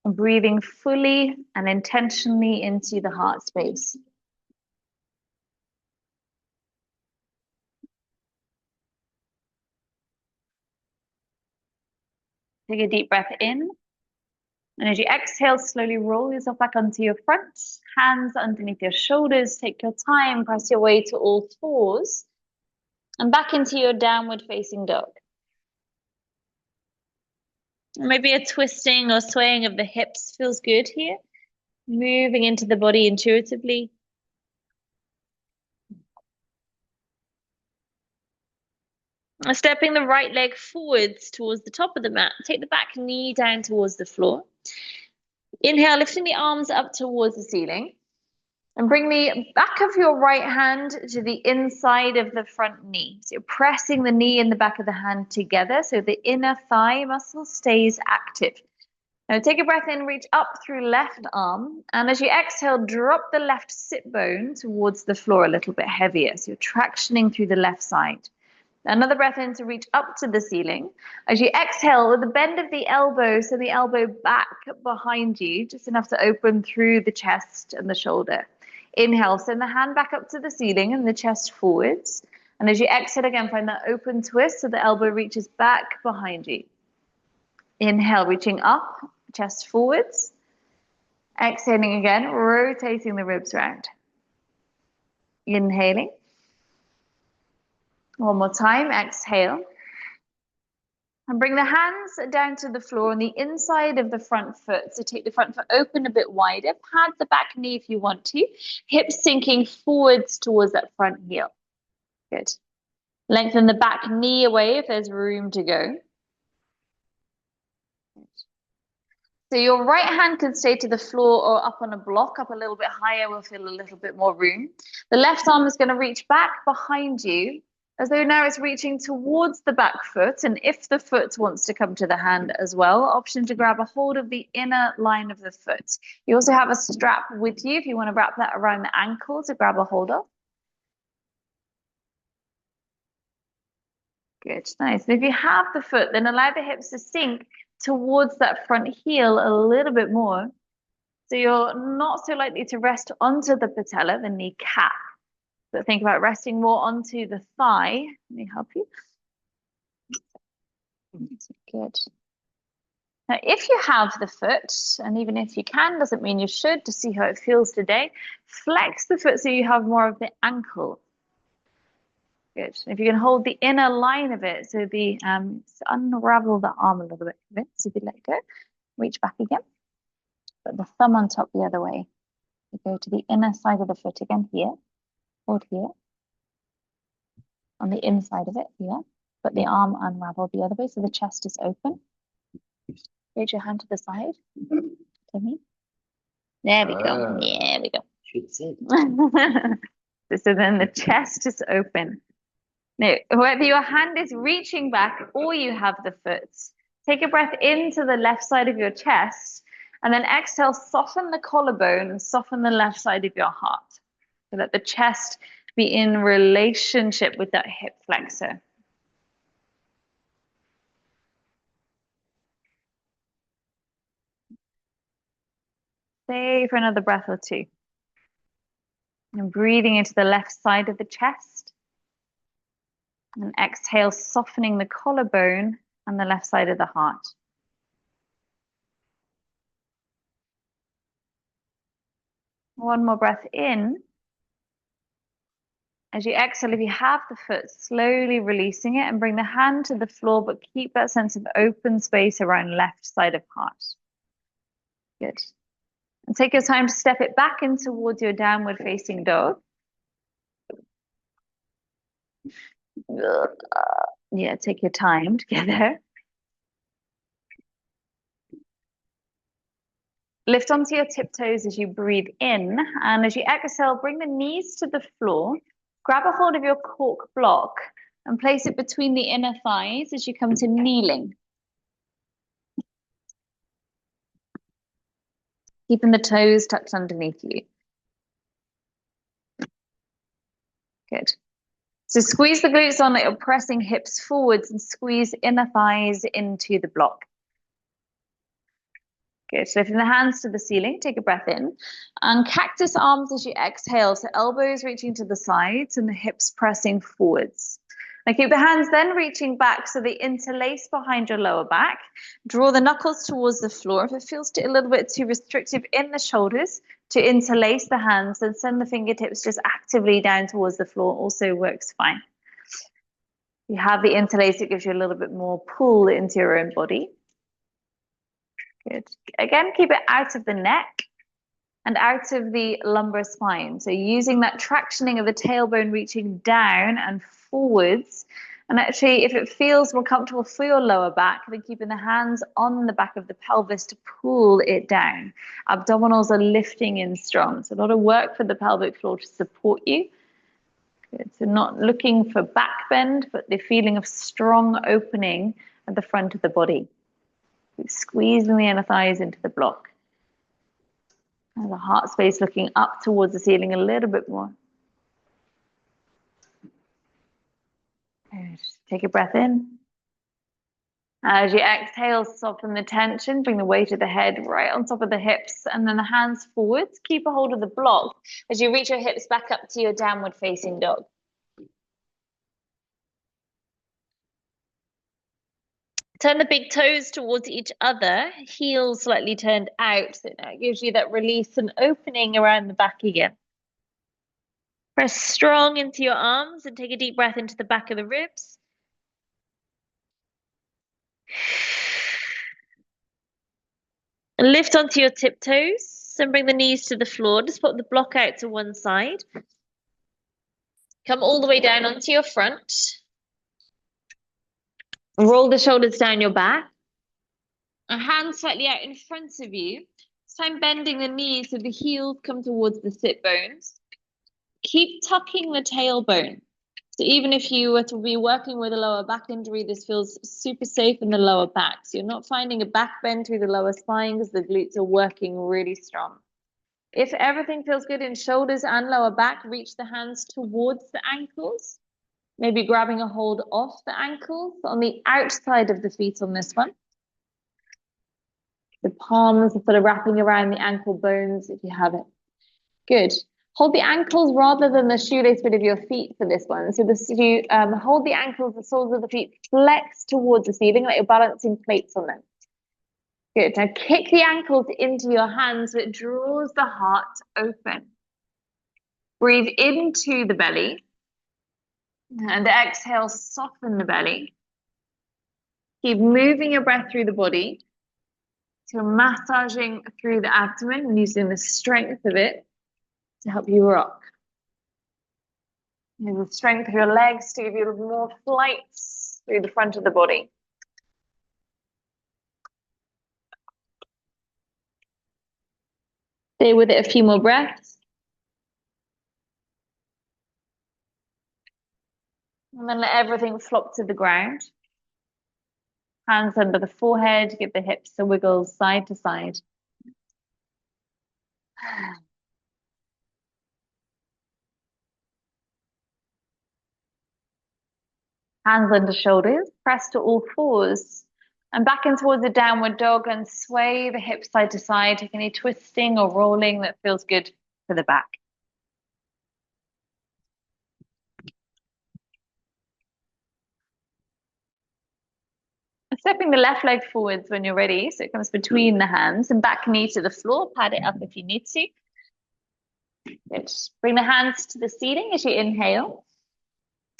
And breathing fully and intentionally into the heart space. Take a deep breath in. And as you exhale, slowly roll yourself back onto your front, hands underneath your shoulders. Take your time, press your way to all fours and back into your downward facing dog. Maybe a twisting or swaying of the hips feels good here. Moving into the body intuitively. Stepping the right leg forwards towards the top of the mat. Take the back knee down towards the floor. Inhale, lifting the arms up towards the ceiling. And bring the back of your right hand to the inside of the front knee. So you're pressing the knee and the back of the hand together so the inner thigh muscle stays active. Now take a breath in, reach up through left arm. And as you exhale, drop the left sit bone towards the floor a little bit heavier. So you're tractioning through the left side. Another breath in to reach up to the ceiling. As you exhale, with the bend of the elbow, so the elbow back behind you, just enough to open through the chest and the shoulder. Inhale, send the hand back up to the ceiling and the chest forwards. And as you exhale again, find that open twist so the elbow reaches back behind you. Inhale, reaching up, chest forwards. Exhaling again, rotating the ribs round. Inhaling. One more time, exhale. And bring the hands down to the floor on the inside of the front foot. So take the front foot open a bit wider. Pad the back knee if you want to. Hips sinking forwards towards that front heel. Good. Lengthen the back knee away if there's room to go. So your right hand can stay to the floor or up on a block, up a little bit higher, we'll feel a little bit more room. The left arm is going to reach back behind you, as though now it's reaching towards the back foot. And if the foot wants to come to the hand as well, option to grab a hold of the inner line of the foot. You also have a strap with you if you want to wrap that around the ankle to grab a hold of. Good, nice. And if you have the foot, then allow the hips to sink towards that front heel a little bit more. So you're not so likely to rest onto the patella, the kneecap. But think about resting more onto the thigh. Let me help you. Good. Now, if you have the foot, and even if you can, doesn't mean you should, to see how it feels today, flex the foot so you have more of the ankle. Good. If you can hold the inner line of it, so the unravel the arm a little bit. So if you let go, reach back again. Put the thumb on top the other way. You go to the inner side of the foot again here. Hold here. On the inside of it here. Put the arm unraveled the other way so the chest is open. Raise your hand to the side. To me. There we go. There we go. So then the chest is open. Now, whether your hand is reaching back or you have the foot, take a breath into the left side of your chest and then exhale, soften the collarbone and soften the left side of your heart. So let the chest be in relationship with that hip flexor. Stay for another breath or two. And breathing into the left side of the chest. And exhale, softening the collarbone and the left side of the heart. One more breath in. As you exhale, if you have the foot, slowly releasing it and bring the hand to the floor, but keep that sense of open space around left side of heart. Good. And take your time to step it back in towards your downward facing dog. Yeah, take your time to get there. Lift onto your tiptoes as you breathe in, and as you exhale, bring the knees to the floor. Grab a hold of your cork block and place it between the inner thighs as you come to kneeling. Keeping the toes tucked underneath you. Good. So squeeze the glutes on that you're pressing hips forwards and squeeze inner thighs into the block. Good. So lifting the hands to the ceiling, take a breath in. And cactus arms as you exhale, so elbows reaching to the sides and the hips pressing forwards. Now keep the hands then reaching back so they interlace behind your lower back. Draw the knuckles towards the floor. If it feels a little bit too restrictive in the shoulders, to interlace the hands and send the fingertips just actively down towards the floor also works fine. You have the interlace, it gives you a little bit more pull into your own body. Good. Again, keep it out of the neck and out of the lumbar spine. So using that tractioning of the tailbone reaching down and forwards. And actually, if it feels more comfortable for your lower back, then keeping the hands on the back of the pelvis to pull it down. Abdominals are lifting in strong. So a lot of work for the pelvic floor to support you. Good. So not looking for back bend, but the feeling of strong opening at the front of the body. Squeezing the inner thighs into the block. And the heart space looking up towards the ceiling a little bit more. Good. Take a breath in. As you exhale, soften the tension, bring the weight of the head right on top of the hips, and then the hands forwards. Keep a hold of the block as you reach your hips back up to your downward facing dog. Turn the big toes towards each other, heels slightly turned out, so that gives you that release and opening around the back again. Press strong into your arms and take a deep breath into the back of the ribs. And lift onto your tiptoes and bring the knees to the floor. Just put the block out to one side. Come all the way down onto your front. Roll the shoulders down your back. A hand slightly out in front of you. This time bending the knees so the heels come towards the sit bones. Keep tucking the tailbone. So even if you were to be working with a lower back injury, this feels super safe in the lower back. So you're not finding a back bend through the lower spine because the glutes are working really strong. If everything feels good in shoulders and lower back, reach the hands towards the ankles. Maybe grabbing a hold off the ankles on the outside of the feet on this one. The palms are sort of wrapping around the ankle bones if you have it. Good. Hold the ankles rather than the shoelace bit of your feet for this one. So you hold the ankles, the soles of the feet flex towards the ceiling like you're balancing plates on them. Good. Now kick the ankles into your hands so it draws the heart open. Breathe into the belly. And exhale, soften the belly. Keep moving your breath through the body. So you're massaging through the abdomen and using the strength of it to help you rock. Use the strength of your legs to give you more flights through the front of the body. Stay with it a few more breaths. And then let everything flop to the ground. Hands under the forehead, give the hips a wiggle side to side. Hands under shoulders, press to all fours. And back in towards the downward dog and sway the hips side to side. Take any twisting or rolling that feels good for the back. Stepping the left leg forwards when you're ready, so it comes between the hands, and back knee to the floor. Pad it up if you need to. Good. Bring the hands to the ceiling as you inhale.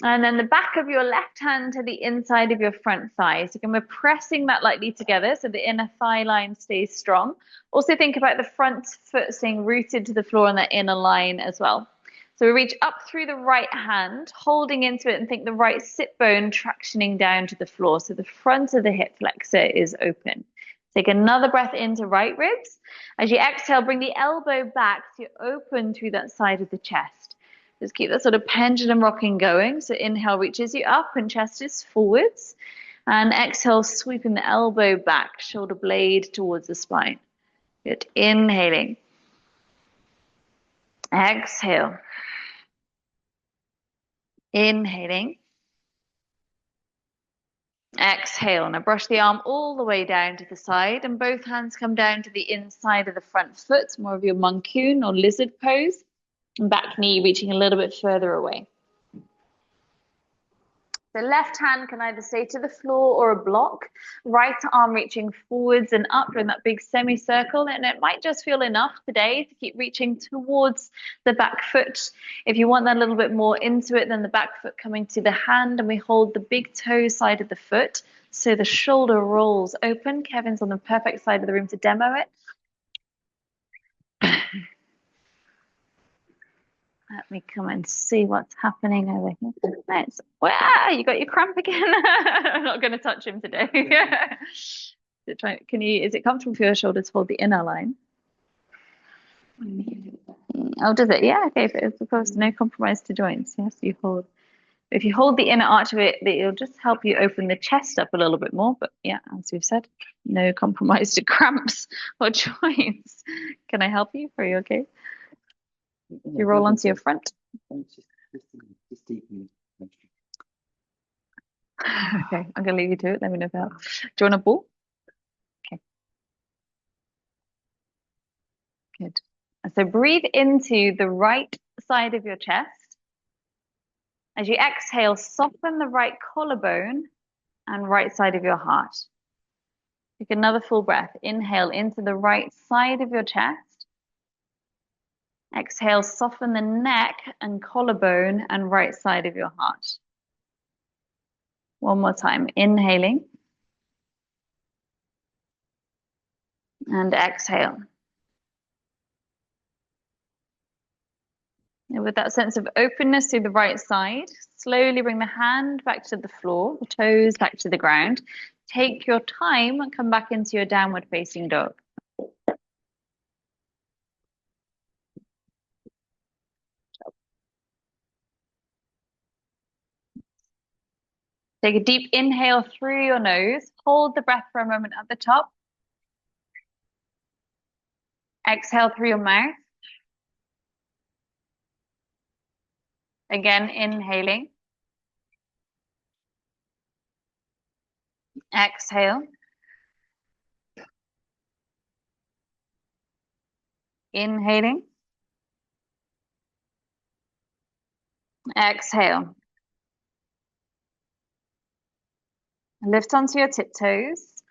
And then the back of your left hand to the inside of your front thigh. So we're pressing that lightly together so the inner thigh line stays strong. Also think about the front foot staying rooted to the floor on that inner line as well. So we reach up through the right hand, holding into it, and think the right sit bone tractioning down to the floor. So the front of the hip flexor is open. Take another breath into right ribs. As you exhale, bring the elbow back so you're open through that side of the chest. Just keep that sort of pendulum rocking going. So inhale reaches you up and chest is forwards. And exhale, sweeping the elbow back, shoulder blade towards the spine. Good. Inhaling. Exhale. Inhaling. Exhale. Now brush the arm all the way down to the side and both hands come down to the inside of the front foot, more of your mancoon or lizard pose. And back knee reaching a little bit further away. The left hand can either stay to the floor or a block. Right arm reaching forwards and up in that big semicircle. And it might just feel enough today to keep reaching towards the back foot. If you want that a little bit more into it, then the back foot coming to the hand and we hold the big toe side of the foot. So the shoulder rolls open. Kevin's on the perfect side of the room to demo it. Let me come and see what's happening over here. Nice. Wow, you got your cramp again. I'm not going to touch him today. Is it comfortable for your shoulder to hold the inner line? Oh, does it? Yeah, okay. It's of course no compromise to joints. Yes, you hold. If you hold the inner arch of it, it'll just help you open the chest up a little bit more. But yeah, as we've said, no compromise to cramps or joints. Can I help you? Are you okay? You roll onto your front. Okay, I'm going to leave you to it. Let me know if it helps. Do you want a ball? Okay. Good. So breathe into the right side of your chest. As you exhale, soften the right collarbone and right side of your heart. Take another full breath. Inhale into the right side of your chest. Exhale, soften the neck and collarbone and right side of your heart. One more time. Inhaling. And exhale. And with that sense of openness through the right side, slowly bring the hand back to the floor, the toes back to the ground. Take your time and come back into your downward facing dog. Take a deep inhale through your nose. Hold the breath for a moment at the top. Exhale through your mouth. Again, inhaling. Exhale. Inhaling. Exhale. Lift onto your tiptoes.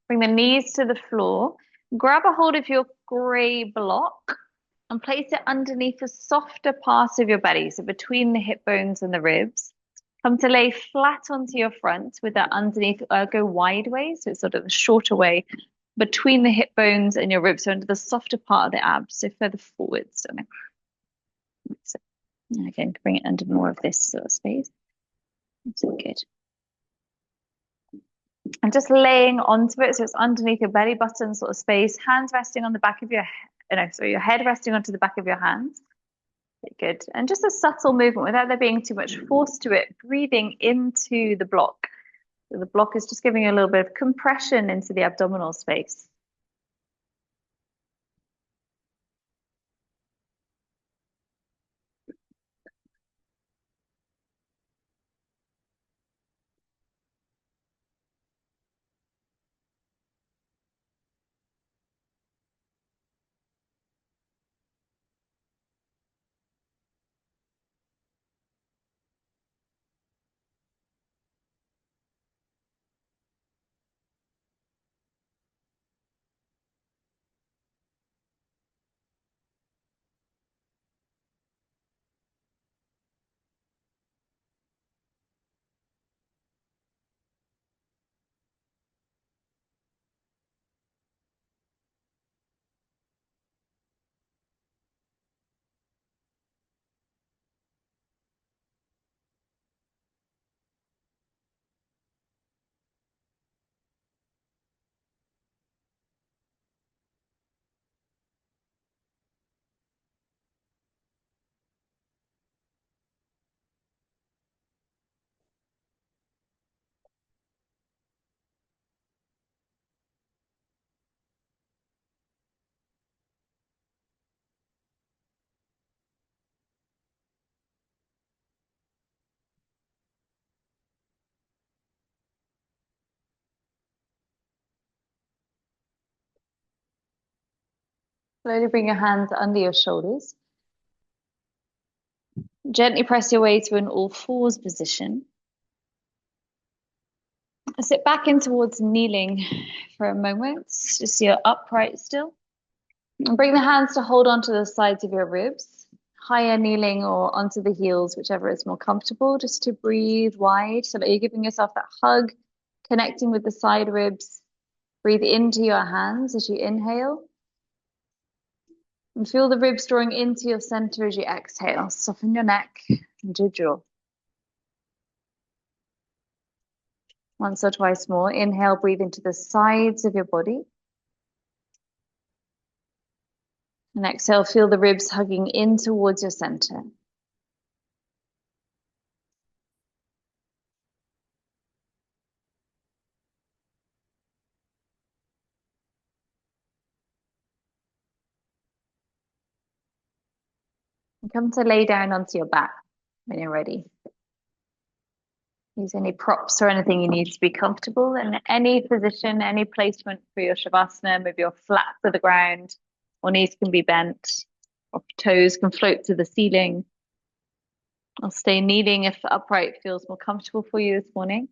Bring the knees to the floor. Grab a hold of your gray block and place it underneath the softer part of your belly, so between the hip bones and the ribs. Come to lay flat onto your front with that underneath, go wide way, so it's sort of the shorter way between the hip bones and your ribs, so under the softer part of the abs, so further forwards. So again, bring it under more of this sort of space. That's good. And just laying onto it, so it's underneath your belly button sort of space, hands resting on the back of your head, your head resting onto the back of your hands. Good. And just a subtle movement without there being too much force to it, breathing into the block. So the block is just giving you a little bit of compression into the abdominal space. Slowly bring your hands under your shoulders. Gently press your way to an all fours position. Sit back in towards kneeling for a moment, just so you're upright still. And bring the hands to hold onto the sides of your ribs, higher kneeling or onto the heels, whichever is more comfortable, just to breathe wide so that you're giving yourself that hug, connecting with the side ribs. Breathe into your hands as you inhale. And feel the ribs drawing into your center as you exhale. Soften your neck and your jaw. Once or twice more. Inhale, breathe into the sides of your body. And exhale, feel the ribs hugging in towards your center. And come to lay down onto your back when you're ready. Use any props or anything you need to be comfortable in any position, any placement for your Shavasana. Maybe you're flat to the ground, or knees can be bent, or toes can float to the ceiling. I'll stay kneeling if upright feels more comfortable for you this morning.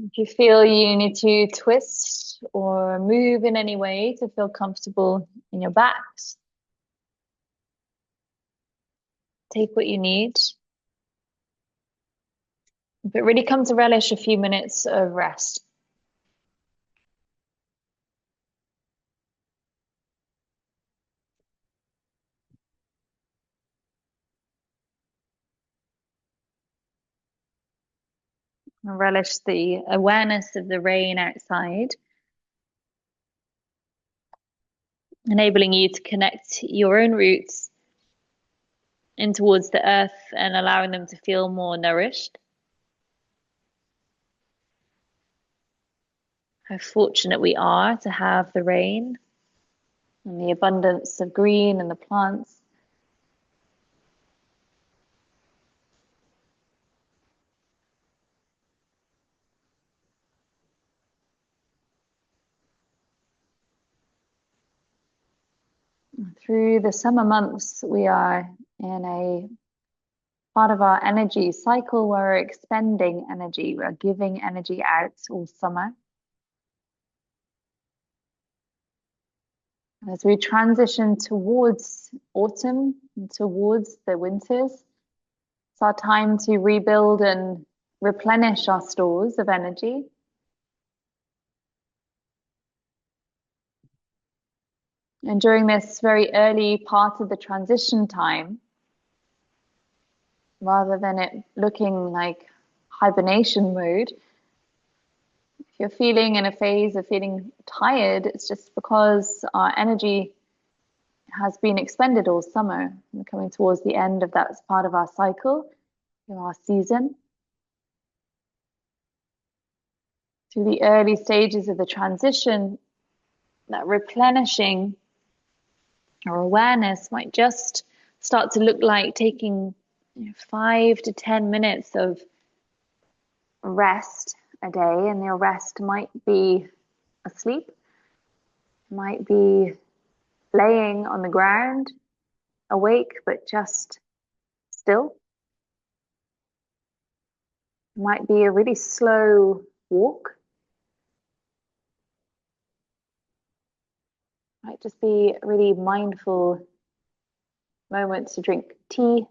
If you feel you need to twist or move in any way to feel comfortable in your back, take what you need. But really come to relish a few minutes of rest. And relish the awareness of the rain outside, enabling you to connect your own roots in towards the earth and allowing them to feel more nourished. How fortunate we are to have the rain and the abundance of green and the plants. Through the summer months, we are in a part of our energy cycle where we're expending energy, we're giving energy out all summer. As we transition towards autumn and towards the winters, it's our time to rebuild and replenish our stores of energy. And during this very early part of the transition time, rather than it looking like hibernation mode, if you're feeling in a phase of feeling tired, it's just because our energy has been expended all summer. We're coming towards the end of that part of our cycle, our season. Through the early stages of the transition, that replenishing or awareness might just start to look like taking 5 to 10 minutes of rest a day, and your rest might be asleep, might be laying on the ground, awake but just still. It might be a really slow walk. Might just be a really mindful moment to drink tea.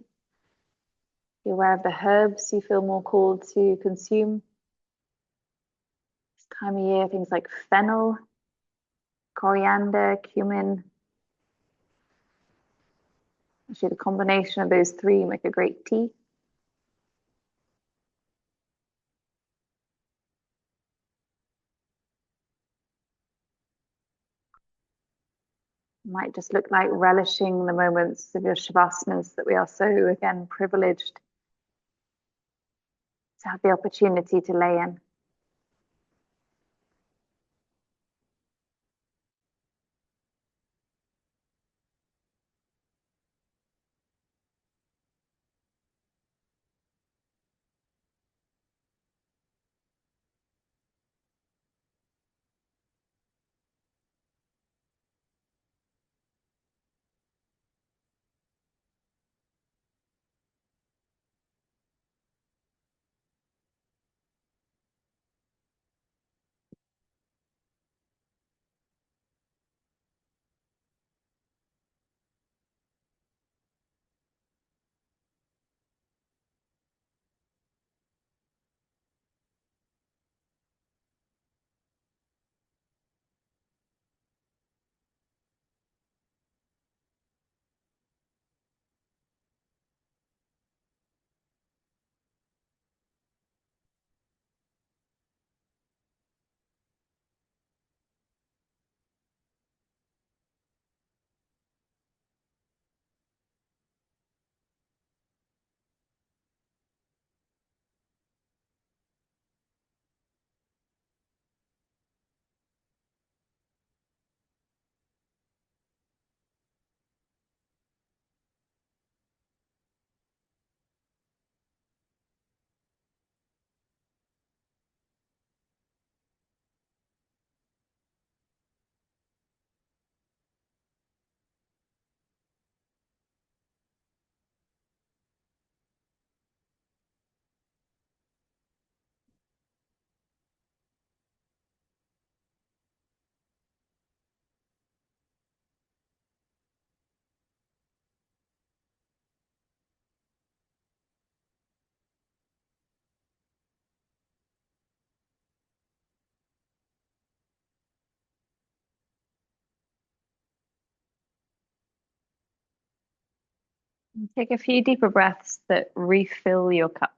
Be aware of the herbs you feel more called to consume. This time of year, things like fennel, coriander, cumin. Actually, the combination of those three make a great tea. might just look like relishing the moments of your shavasana that we are so, again, privileged to have the opportunity to lay in. Take a few deeper breaths that refill your cup.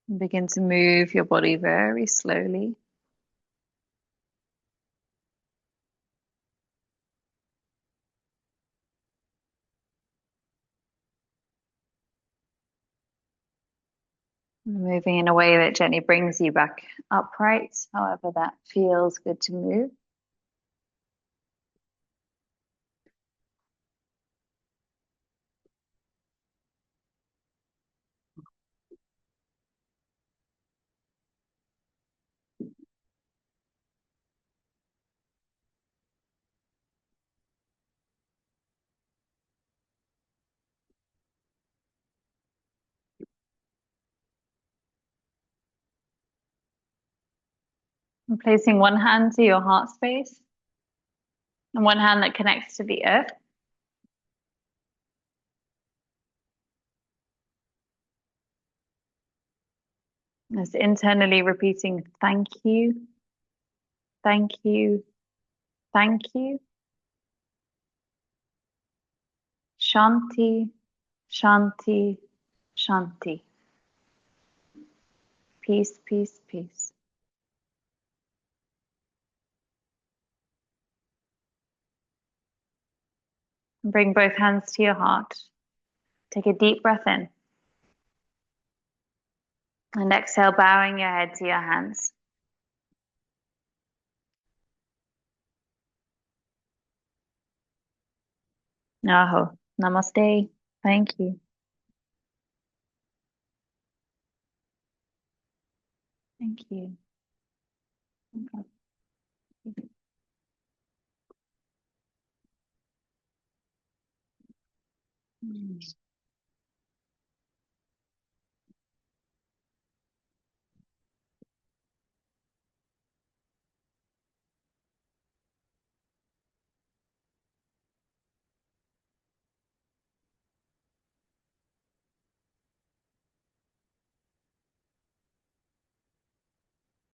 And begin to move your body very slowly. Moving in a way that gently brings you back upright, however that feels good to move. And placing one hand to your heart space and one hand that connects to the earth. Just internally repeating, thank you, thank you, thank you. Shanti, Shanti, Shanti. Peace, peace, peace. And bring both hands to your heart. Take a deep breath in. And exhale, bowing your head to your hands. Aho. Namaste. Thank you. Thank you. Okay.